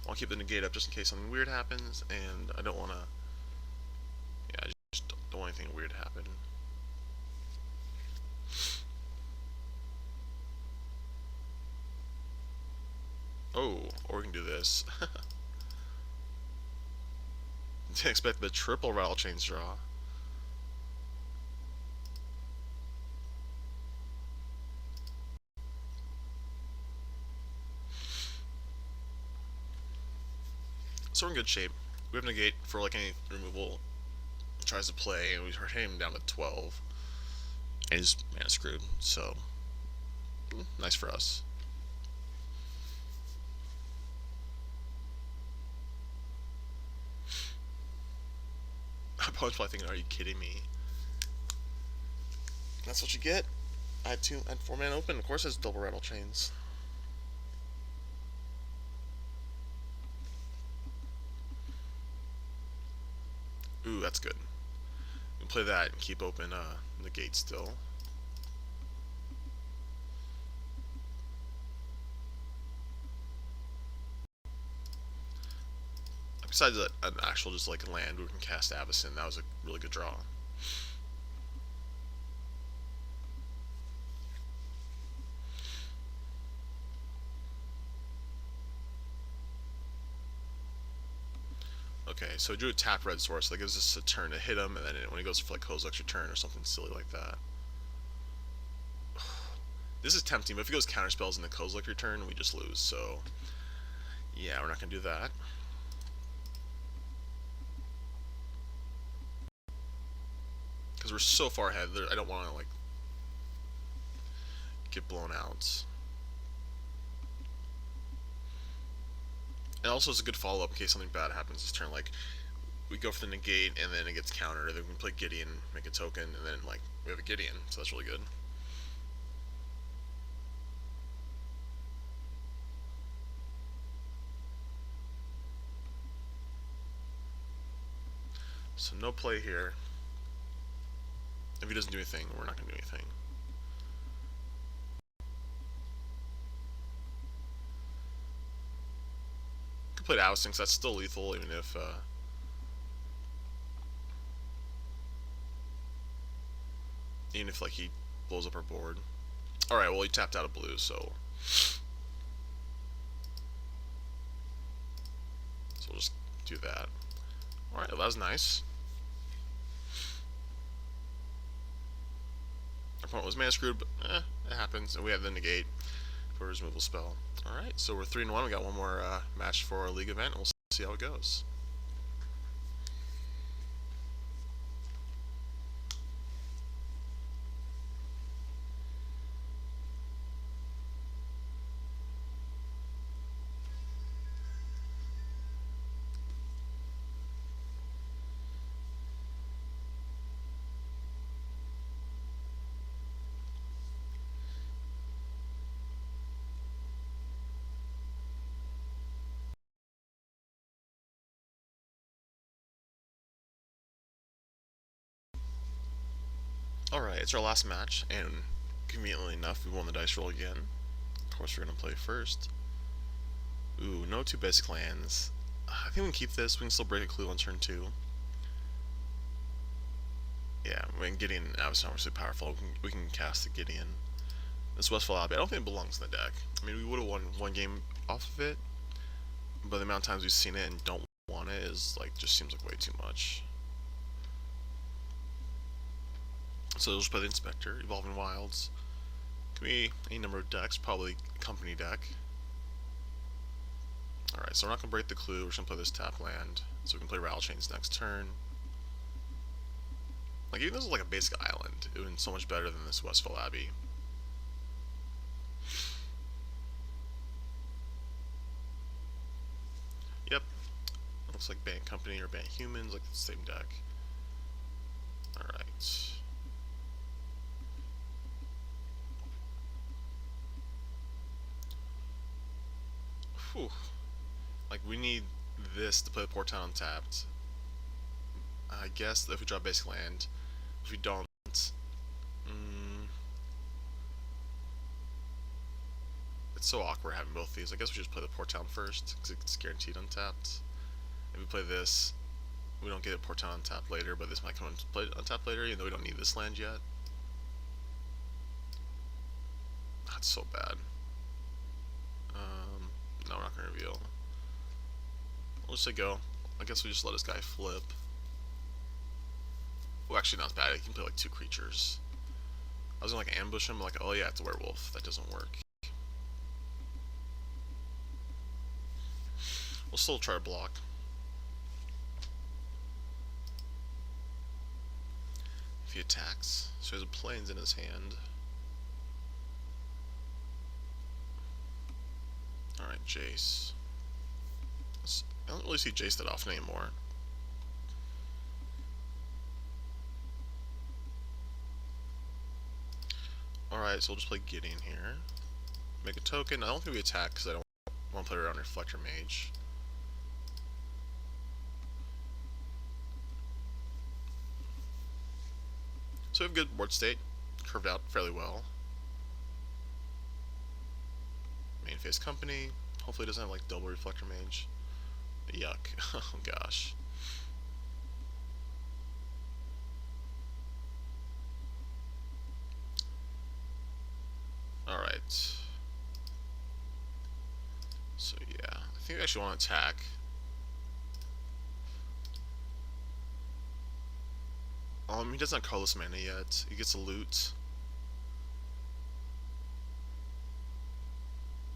I'll keep the negate up just in case something weird happens, and I don't want to. Yeah, I just don't want anything weird to happen. Oh, or we can do this. Didn't expect the triple Rattle Chains draw. So we're in good shape. We have negate for like any removal tries to play, and we hurt him down to 12. And he's mana screwed, so nice for us. I'm probably thinking, are you kidding me? That's what you get. I had 4 mana open. Of course, it's double Rattle Chains. Ooh, that's good. We can play that and keep open the gate still. Besides an actual just like land, we can cast Avacyn. That was a really good draw. Okay, so we drew a tap red source. That gives us a turn to hit him, and then when he goes for like close extra turn or something silly like that. This is tempting, but if he goes counter spells in the Kozilek return, we just lose. So yeah, we're not gonna do that. Because we're so far ahead, I don't want to like get blown out. And also, it's a good follow up in case something bad happens this turn. Like we go for the negate, and then it gets countered. Then we can play Gideon, make a token, and then like we have a Gideon, so that's really good. So no play here. If he doesn't do anything, we're not going to do anything. Could play Ousting, because that's still lethal, even if like he blows up our board. All right, well he tapped out of blue, so we'll just do that. All right, well, that was nice. Our opponent was mana screwed, but it happens. And we have the negate for his removal spell. All right, so we're 3-1. We got one more match for our league event, and we'll see how it goes. Alright, it's our last match, and conveniently enough, we won the dice roll again. Of course, we're going to play first. Ooh, no 2 basic lands. I think we can keep this. We can still break a clue on turn 2. Yeah, Yeah, I mean, Gideon and Avacyn are obviously powerful. We can cast the Gideon. This Westfall Abbey, I don't think it belongs in the deck. I mean, we would have won one game off of it, but the amount of times we've seen it and don't want it is like just seems like way too much. So we'll just play the Inspector, Evolving Wilds. Can be any number of decks, probably Company deck. Alright, so we're not going to break the clue, we're just going to play this tap land, so we can play Rattle Chains next turn. Like, even though this is like a basic island, it would have been so much better than this Westfall Abbey. Yep, looks like Bant Company or Bant Humans, like the same deck. Alright. Whew. Like, we need this to play the Port Town untapped. I guess if we draw basic land, if we don't, it's so awkward having both these. I guess we just play the Port Town first, because it's guaranteed untapped. If we play this, we don't get a Port Town untapped later, but this might come into play untapped later, even though we don't need this land yet. That's so bad. No, we're not going to reveal. We'll just say go. I guess we just let this guy flip. Oh, actually, not bad. He can play like 2 creatures. I was gonna like ambush him, like, oh yeah, it's a werewolf. That doesn't work. We'll still try to block. If he attacks, so he has a plains in his hand. Alright, Jace. I don't really see Jace that often anymore. Alright, so we'll just play Gideon here. Make a token. I don't think we attack because I don't want to play around Reflector Mage. So we have good board state. Curved out fairly well. Main phase Company. Hopefully it doesn't have like double Reflector Mage. Yuck. Oh gosh. Alright. So yeah, I think I actually want to attack. He doesn't have colorless mana yet. He gets a loot.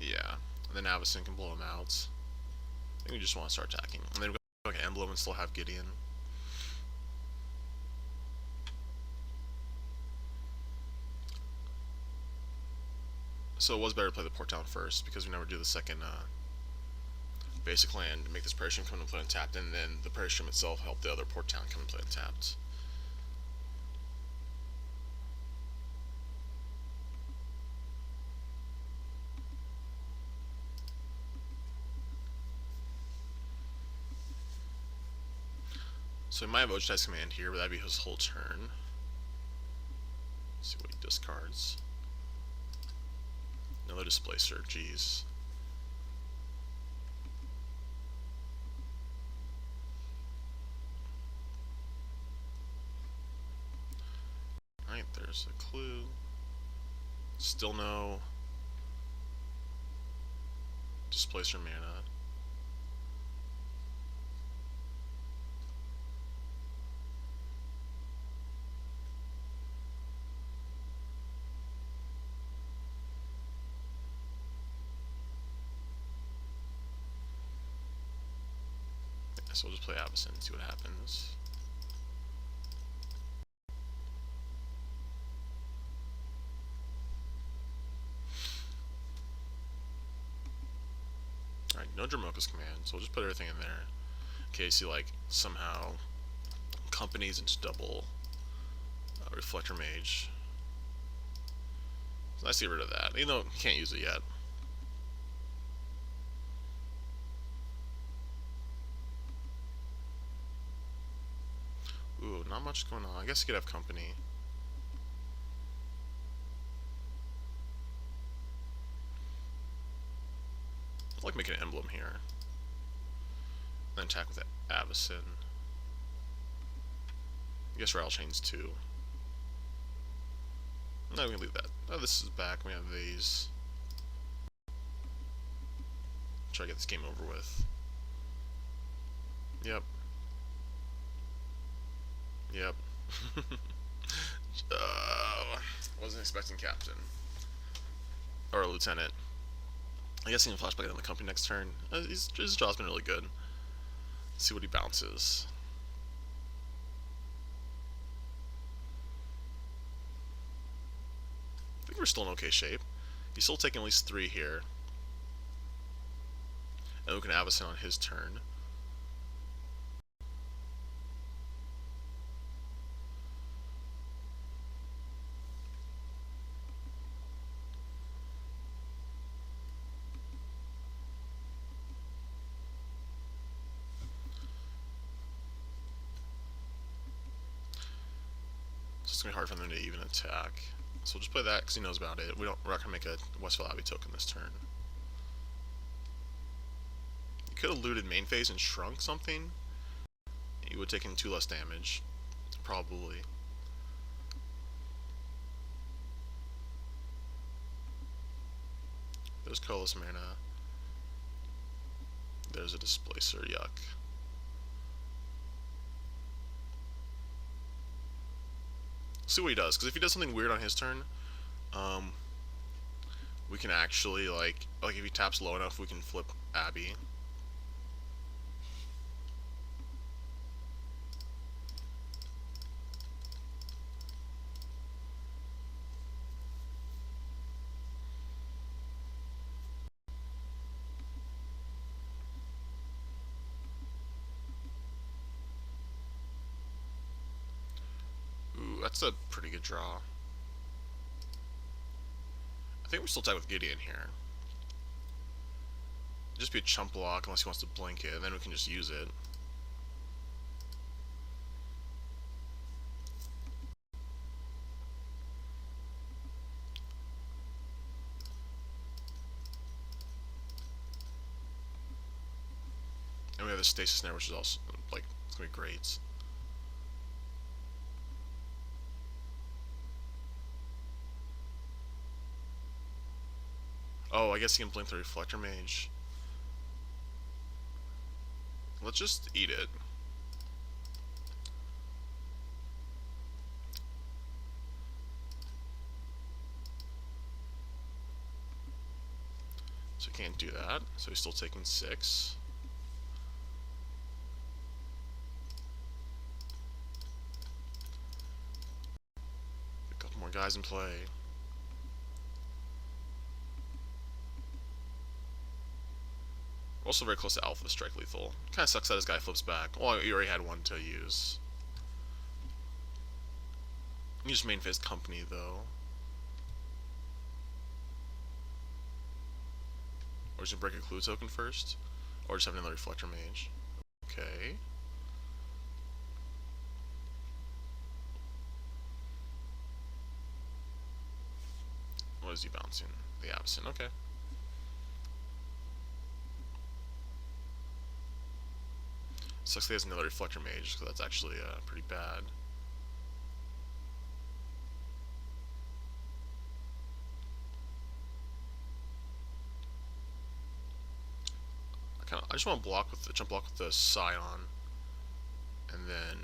Yeah. And then Avacyn can blow him out. I think we just want to start attacking. And then we go like Emblem and still have Gideon. So it was better to play the Port Town first because we never do the second basic land to make this Prairie Stream come and play untapped, and then the Prairie Stream itself helped the other Port Town come and play untapped. So he might have Ojudice Command here, but that'd be his whole turn. Let's see what he discards. Another Displacer, jeez. Alright, there's a clue. Still no Displacer mana. So we'll just play Avacyn and see what happens. Alright, no Dramoka's command, so we'll just put everything in there. In case he, like, somehow companies into double Reflector Mage. So let's get rid of that, even though he can't use it yet. Ooh, not much going on. I guess he could have company. I like making an emblem here. Then attack with Avacyn. I guess Rattle Chain's 2. No, we can leave that. Oh, this is back. We have these. Try to get this game over with. Yep. Yep. Wasn't expecting Captain. Or a Lieutenant. I guess he can flashback on the company next turn. His draw's been really good. Let's see what he bounces. I think we're still in okay shape. He's still taking at least 3 here. And we can Avacyn on his turn. So it's going to be hard for them to even attack. So we'll just play that because he knows about it. We're not going to make a Westville Abbey token this turn. You could have looted main phase and shrunk something. You would have taken 2 less damage. Probably. There's colorless mana. There's a Displacer, yuck. See what he does, because if he does something weird on his turn, we can actually, like if he taps low enough, we can flip Abbey. Ooh, that's a pretty good draw. I think we're still tied with Gideon here. Just be a chump block unless he wants to blink it, and then we can just use it. And we have the Stasis Snare, which is also, like, it's gonna be great. Oh, I guess he can blink the Reflector Mage. Let's just eat it. So he can't do that. So he's still taking 6. A couple more guys in play. We're also very close to Alpha Strike Lethal. Kind of sucks that his guy flips back. Well, you already had one to use. You just main phase Company, though. Or just break a Clue token first? Or just have another Reflector Mage. Okay. What is he bouncing? The Absent, okay. Sucks that he has another Reflector Mage, because that's actually pretty bad. I just want to block with the jump block with the Scion, and then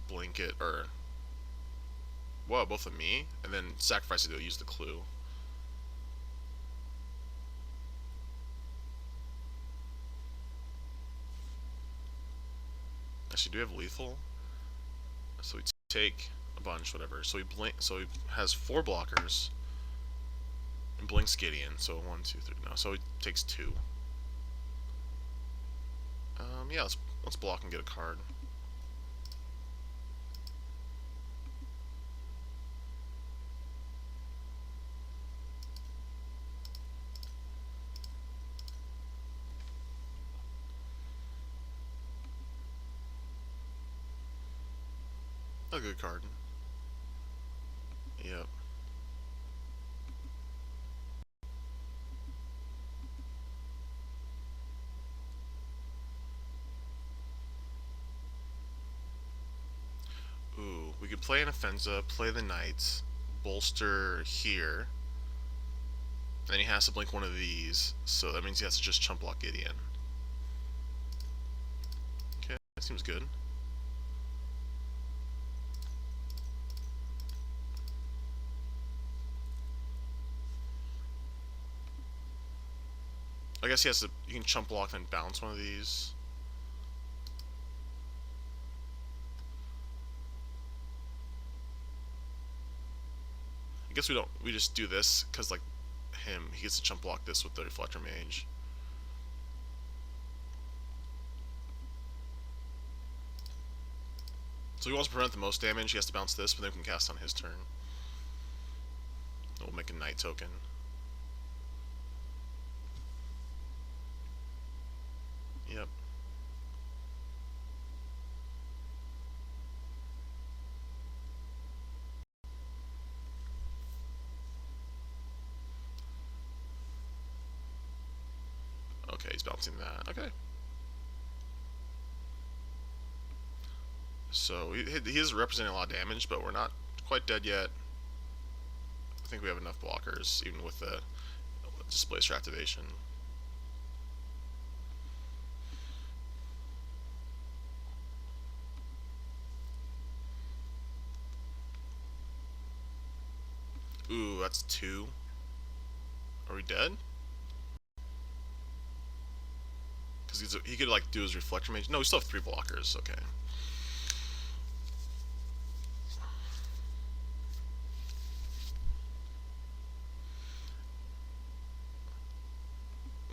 blink it, or whoa, both of me, and then sacrifice it to use the Clue. Actually, do we have lethal? So we take a bunch, whatever. So he blink. So he has 4 blockers and blinks Gideon. So 1, 2, 3. No, so he takes 2. Yeah, let's block and get a card. A good card. Yep. we could play an Offensa, play the Knights, bolster here. And then he has to blink one of these, so that means he has to just chump block Gideon. Okay, that seems good. I guess he has to. You can chump block and bounce one of these. I guess we don't. We just do this because like he gets to chump block this with the Reflector Mage. So he wants to prevent the most damage. He has to bounce this, but then we can cast on his turn. We'll make a Knight token. Yep. Okay, he's bouncing that. Okay. So he is representing a lot of damage, but we're not quite dead yet. I think we have enough blockers, even with the Displacer activation. Ooh, that's 2. Are we dead? Because he could like do his Reflector Mage. No, we still have 3 blockers. Okay.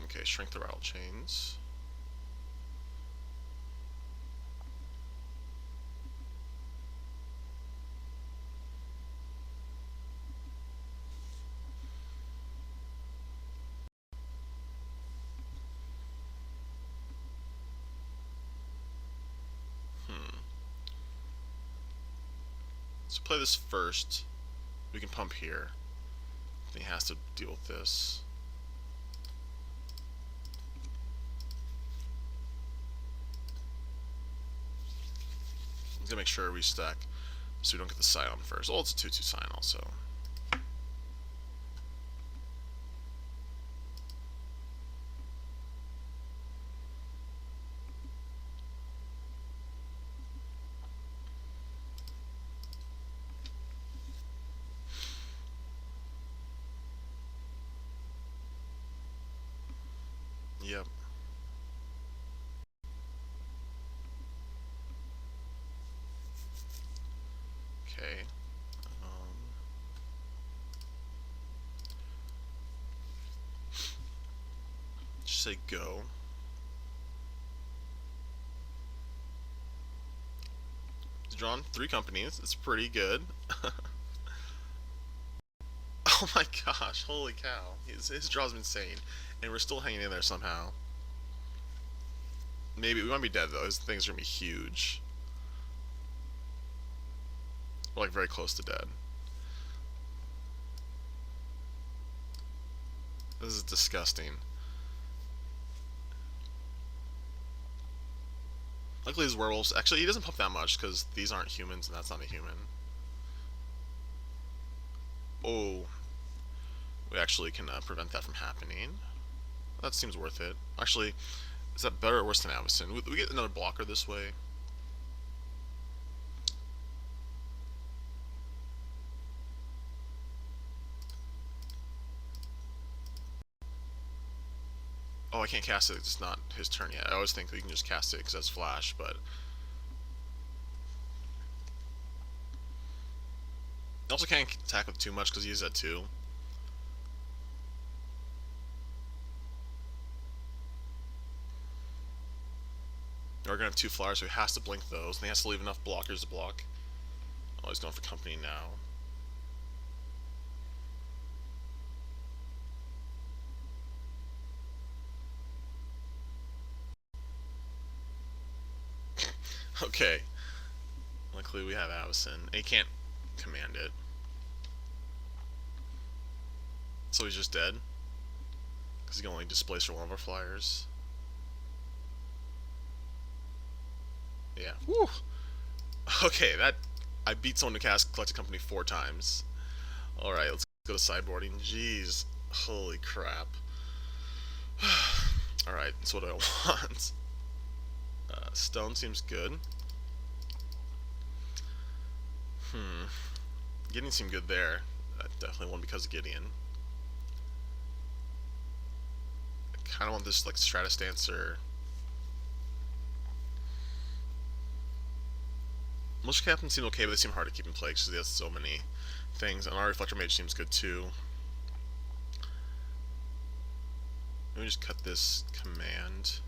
Okay, shrink the rattle chains. So play this first. We can pump here. Then he has to deal with this. I'm gonna make sure we stack so we don't get the Scion first. Oh, it's a 2/2 Scion also. Yep. Okay. Just say go. He's drawn 3 companies. It's pretty good. Oh my gosh, holy cow. His draw's insane. And we're still hanging in there somehow. Maybe, we might be dead though. His things are gonna be huge. We're like very close to dead. This is disgusting. Luckily his werewolves, actually he doesn't pump that much because these aren't humans and that's not a human. Oh. We actually can prevent that from happening. That seems worth it. Actually, is that better or worse than Avacyn? We get another blocker this way. Oh, I can't cast it. It's not his turn yet. I always think we can just cast it because that's flash, but I also can't attack with too much because he is at 2. We're gonna have 2 Fliers, so he has to blink those, and he has to leave enough blockers to block. Oh, he's going for company now. Okay. Luckily we have Avacyn. And he can't command it. So he's just dead. Because he can only displace for one of our Fliers. Yeah. Woo! Okay, that I beat someone to cast Collected Company 4 times. Alright, let's go to sideboarding. Jeez. Holy crap. Alright, that's what I want. Stone seems good. Gideon seemed good there. I definitely won because of Gideon. I kind of want this like Stratus Dancer. Most captains seem okay, but they seem hard to keep in play because he has so many things. And our Reflector Mage seems good too. Let me just cut this command.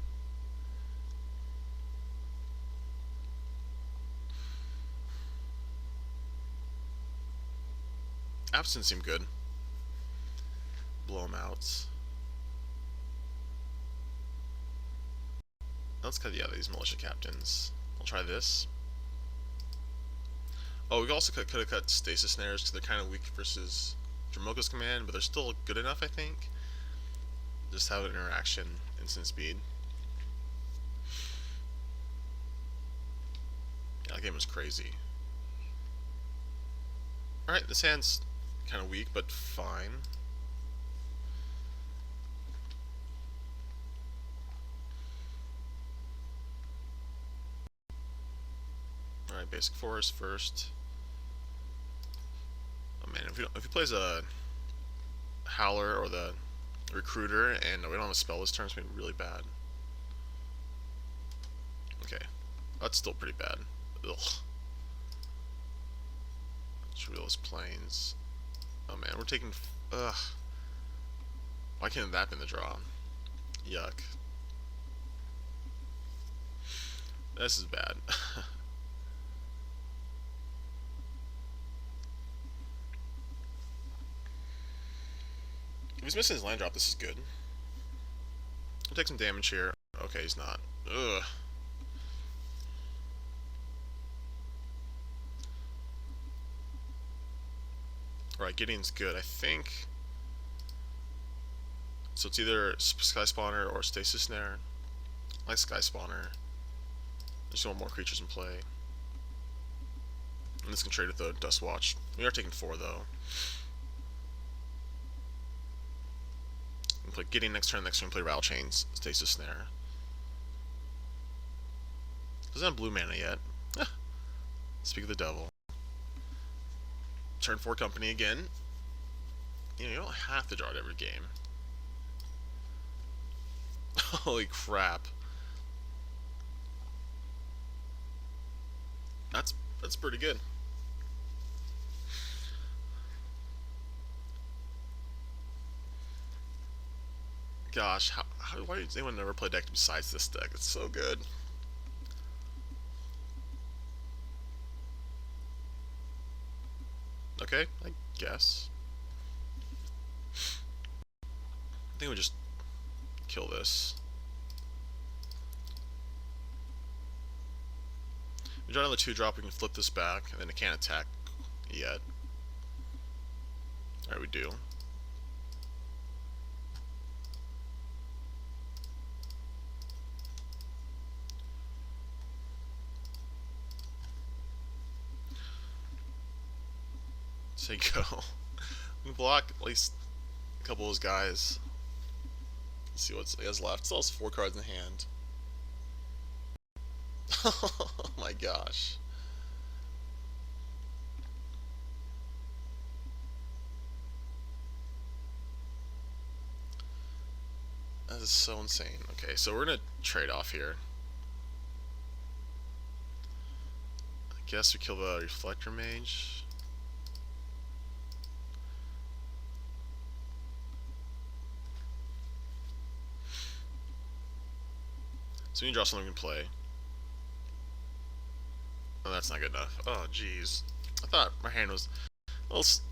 Absence seem good. Blow them out. Let's cut, yeah, these militia captains. I'll try this. Oh, we also could have cut stasis snares because they're kind of weak versus Dramoka's command, but they're still good enough, I think. Just have an interaction, instant speed. Yeah, that game was crazy. Alright, this hand's kind of weak, but fine. Alright, basic forest first. Oh man, if he plays a Howler or the Recruiter and we don't have a spell this turn, it's going to be really bad. Okay, that's still pretty bad. Ugh. Treeless Plains. Oh man, we're taking. Ugh. Why can't that be in the draw? Yuck. This is bad. If he's missing his land drop, this is good. I'll take some damage here. Okay, he's not. Ugh. Alright, Gideon's good, I think. So it's either Sky Spawner or Stasis Snare. I like Sky Spawner. I just want more creatures in play. And this can trade with the Dust Watch. We are taking 4 though. We can play Gideon next turn play Rattle Chains, Stasis Snare. Doesn't have blue mana yet. Speak of the devil. Turn 4 company again. You don't have to draw it every game. Holy crap. That's pretty good. Gosh, why does anyone never play deck besides this deck? It's so good. Okay, I guess. I think we just kill this. We draw another 2-drop, we can flip this back, and then it can't attack yet. Alright, we do. Say go. We block at least a couple of those guys. Let's see what he has left. Still has 4 cards in hand. Oh my gosh. That is so insane. Okay, so we're gonna trade off here. I guess we kill the Reflector Mage. So we need to draw something we can play. Oh, that's not good enough. Oh, jeez. I thought my hand was...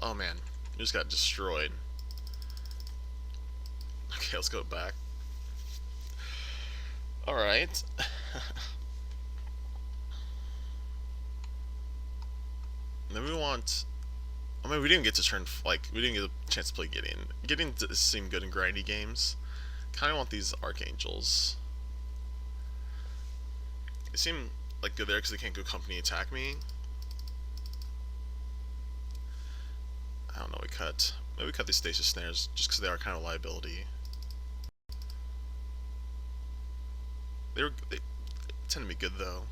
Oh, man. We just got destroyed. Okay, let's go back. Alright. Then we want... I mean, we didn't get to turn... we didn't get a chance to play Gideon. Gideon does seem good in grindy games. Kind of want these Archangels. They seem like good there because they can't go company attack me. Oh, maybe we cut these stasis snares just because they are kind of a liability. They tend to be good though.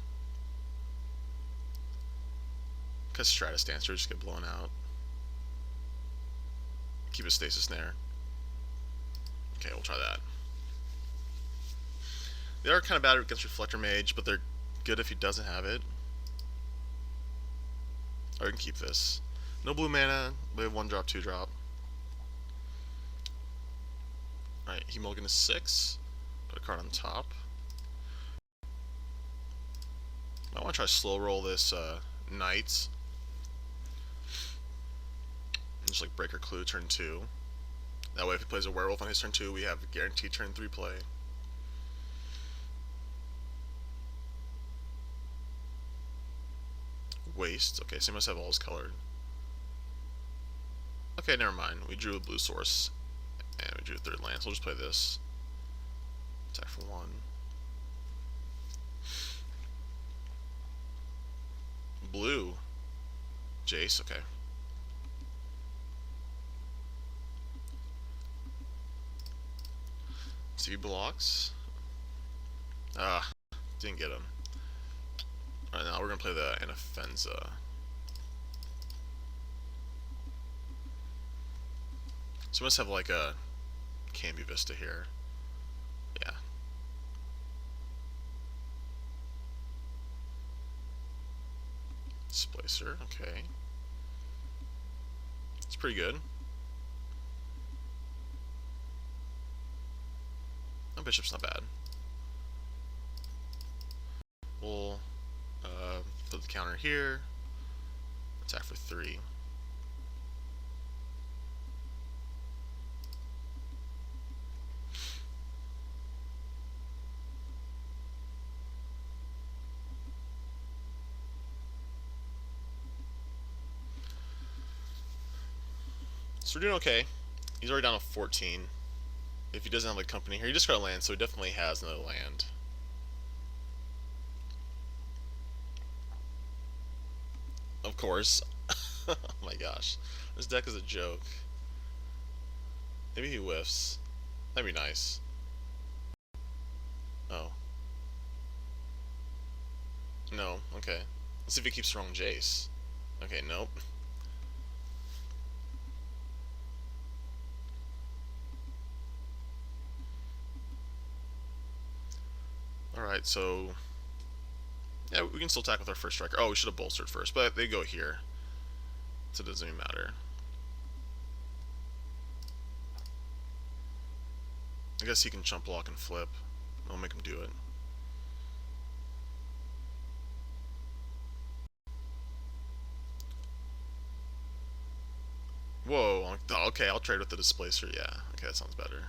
Because Stratus Dancers just get blown out. Keep a stasis snare. Okay, we'll try that. They are kind of bad against Reflector Mage, but they're good if he doesn't have it. Or we can keep this. No blue mana, we have 1-drop, 2-drop. Alright, he mulligan is 6. Put a card on top. I want to try to slow roll this Knight. And just like Breaker Clue turn 2. That way if he plays a Werewolf on his turn 2, we have a guaranteed turn 3 play. Waste. Okay, so he must have all his colored. Okay, never mind. We drew a blue source. And we drew a 3rd land, so we'll just play this. Attack for 1. Blue. Jace, okay. See if he blocks. Didn't get him. Alright, now we're gonna play the Anafenza. So we must have like a Camby Vista here. Yeah. Splicer, okay. It's pretty good. No, Bishop's not bad. We'll put the counter here. Attack for 3. So we're doing okay. He's already down to 14. If he doesn't have a company here, he just got a land, so he definitely has another land. Of course. Oh my gosh. This deck is a joke. Maybe he whiffs. That'd be nice. Oh. No, okay. Let's see if he keeps throwing Jace. Okay, nope. Alright, so... yeah, we can still attack with our first striker. Oh, we should have bolstered first, but they go here. So it doesn't even matter. I guess he can chump block and flip. I'll make him do it. Whoa, okay, I'll trade with the Displacer, yeah. Okay, that sounds better.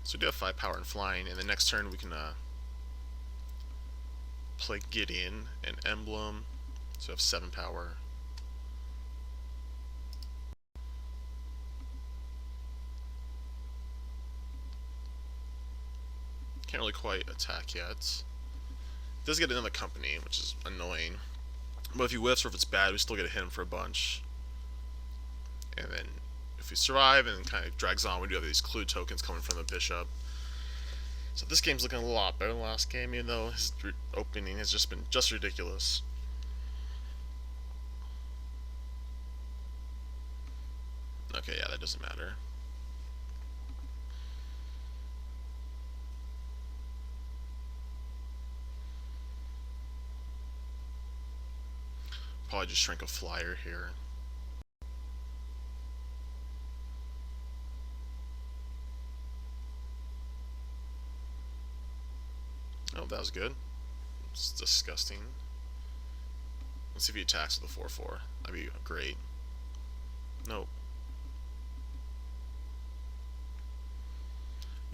So we do have 5 power and flying, and the next turn we can play Gideon and Emblem, so we have 7 power. Can't really quite attack yet. It does get another company, which is annoying. But if he whiffs or if it's bad, we still get to hit him for a bunch. And then if we survive and kind of drags on, we do have these clue tokens coming from the bishop. So this game's looking a lot better than the last game, even though his opening has just been just ridiculous. Okay, yeah, that doesn't matter. Probably just shrink a flyer here. Oh, that was good. It's disgusting. Let's see if he attacks with a 4/4. That'd be great. Nope.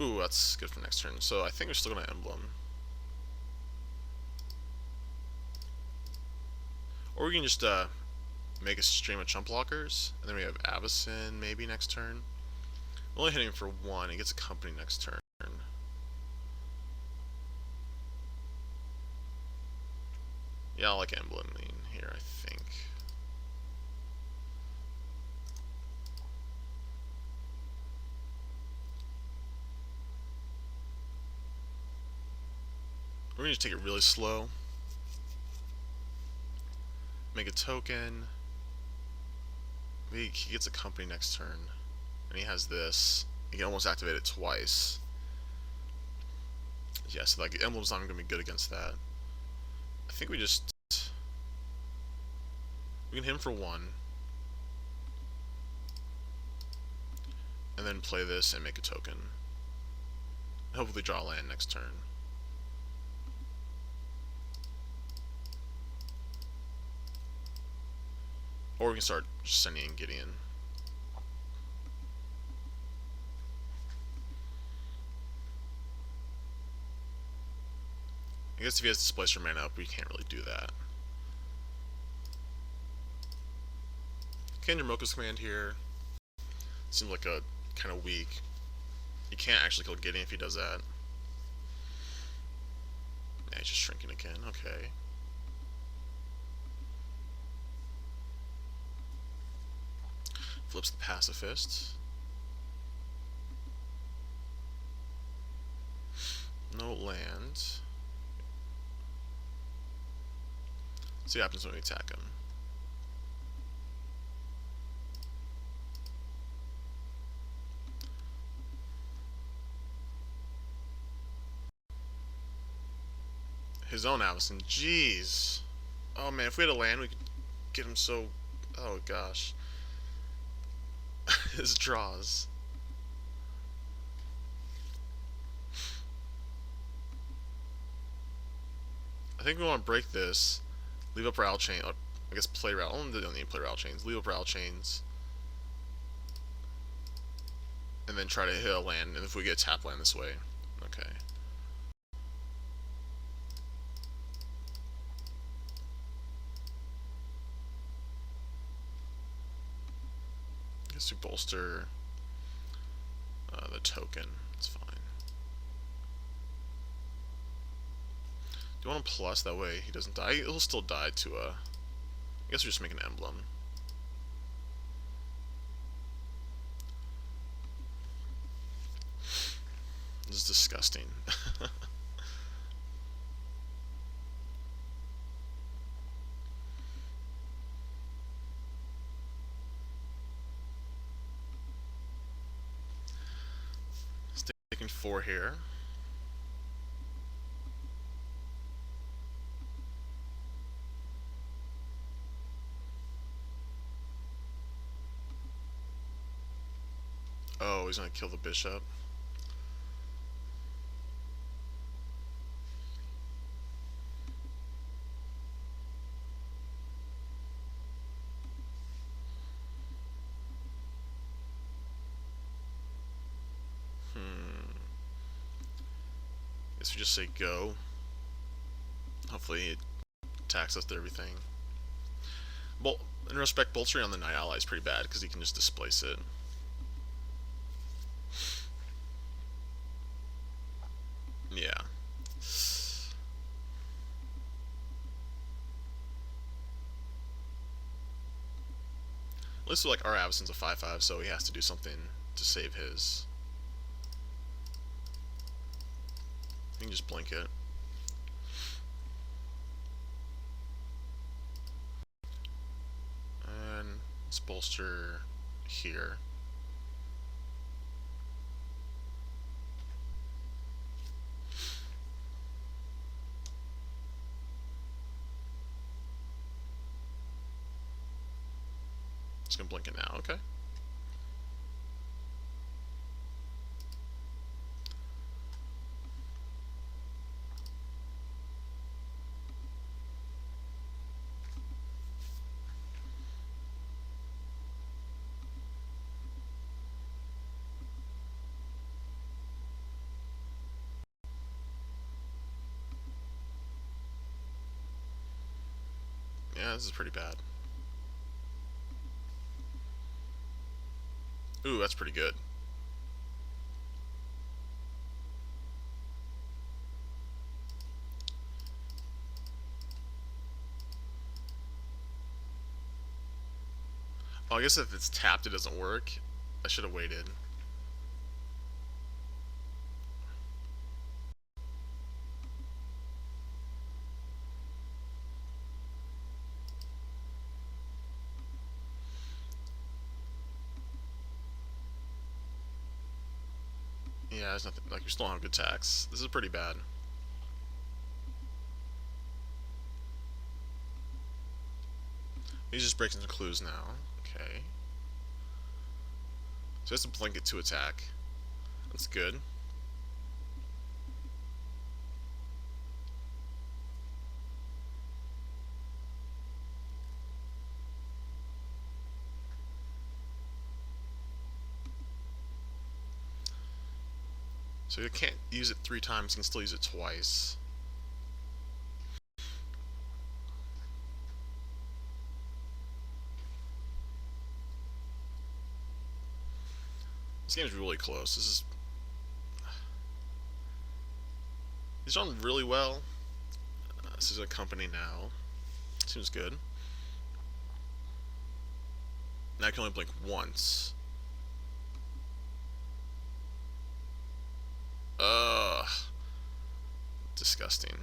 Ooh, that's good for next turn. So I think we're still going to Emblem. Or we can just make a stream of chump blockers, and then we have Avacyn maybe next turn. Only hitting for 1. He gets a company next turn. Yeah, I like embleming here, I think. We're going to take it really slow. Make a token. Maybe he gets a company next turn. And he has this. He can almost activate it twice. Yeah, so like, emblem's not even going to be good against that. I think we just... We can hit him for 1. And then play this and make a token. Hopefully draw land next turn. Or we can start just sending in Gideon. I guess if he has Displacer mana up, we can't really do that. Can Moko's command here. Seems like a kind of weak. You can't actually kill Gideon if he does that. Yeah, he's just shrinking again. Okay. Flips the Pacifist. No land. See what happens when we attack him. His own Avacyn. Jeez. Oh man, if we had a land, we could get him so... Oh gosh. His draws. I think we want to break this. Leave up Rattle Chain. I guess play Rattle. They don't need to play Rattle Chains. Leave up Rattle Chains. And then try to hit a land. And if we get tap land this way. Okay. I guess we bolster the token. It's fine. Do you want to plus? That way he doesn't die. He'll still die to a... I guess we just make an emblem. This is disgusting. Taking 4 here. Oh, he's gonna kill the bishop. Guess we just say go. Hopefully it attacks us to everything. In respect, bolstering on the Night Ally is pretty bad because he can just displace it. Yeah. At least like our Avacyn's a 5/5, so he has to do something to save his. You can just blink it. And let's bolster here. Just gonna blink it now, okay? Yeah, this is pretty bad. Ooh, that's pretty good. I guess if it's tapped, it doesn't work. I should have waited. Yeah, there's nothing. Like, you still don't have good tax. This is pretty bad. He's just breaking some clues now. Okay. So he has to blink it to attack. That's good. So you can't use it 3 times, you can still use it twice. This game's really close. He's done really well. This is a company now. Seems good. Now I can only blink once. Ugh. Disgusting.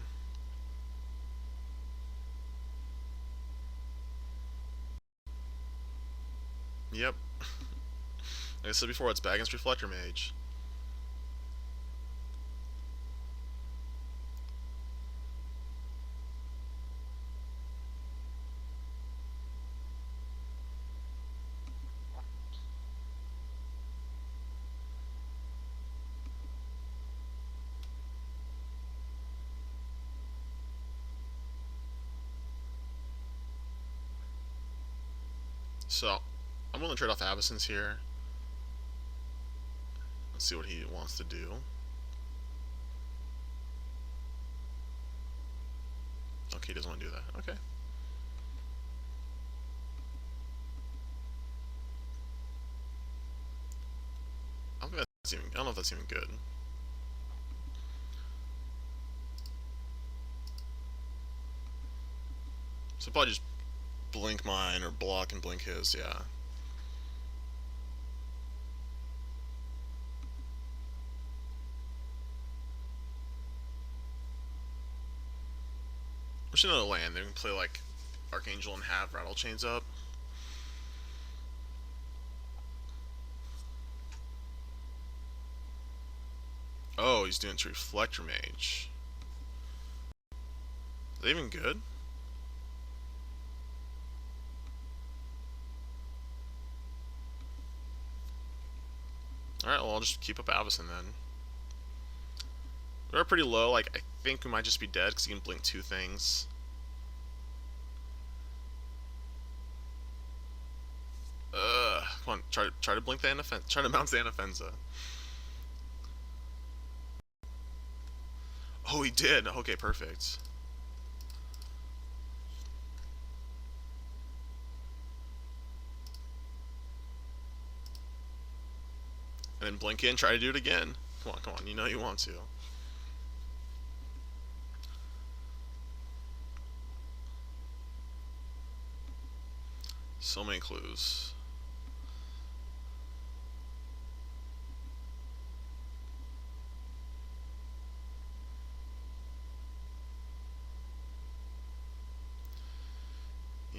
Yep. Like I said before, it's bad against Reflector Mage. So, I'm willing to trade off Abyssin's here. Let's see what he wants to do. Okay, he doesn't want to do that. Okay. I don't know if that's even good. So probably just blink mine or block and blink his, yeah. We're just another land. They can play like Archangel and have Rattle Chains up. Oh, he's doing it to Reflector Mage. Is that even good? Alright, well, I'll just keep up Avacyn then. We're pretty low. Like, I think we might just be dead because he can blink 2 things. Come on, try to blink the Anafenza. Try to bounce the Anafenza. Oh, he did. Okay, perfect. And then blink in, try to do it again. Come on, you know you want to. So many clues.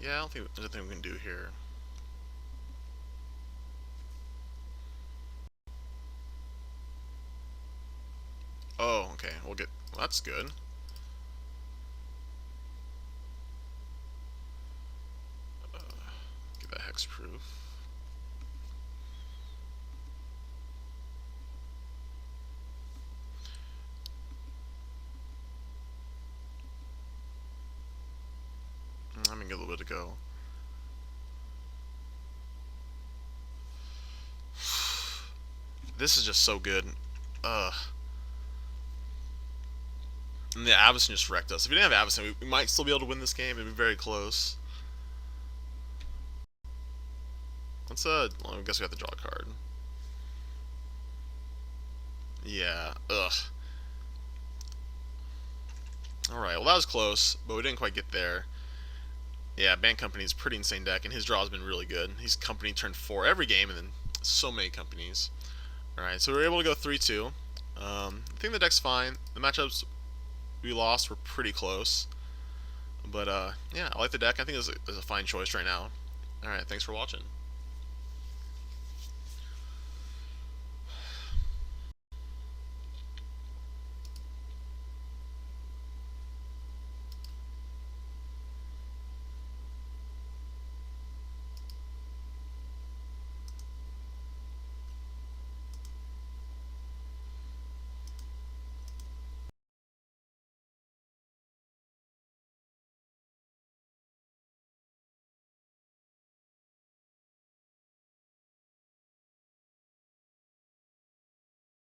Yeah, I don't think there's anything we can do here. Oh, okay. Well, that's good. Get that hexproof. I'm gonna get a little bit to go. This is just so good. Ugh. And the Avacyn just wrecked us. If we didn't have Avacyn, we might still be able to win this game. It'd be very close. Well, I guess we have to draw a card. Yeah. Ugh. Alright, well that was close, but we didn't quite get there. Yeah, Bant Company is a pretty insane deck, and his draw has been really good. He's Company turn 4 every game, and then so many Companies. Alright, so we were able to go 3-2. I think the deck's fine. The matchups we lost were pretty close. But, yeah, I like the deck. I think it's a fine choice right now. Alright, thanks for watching.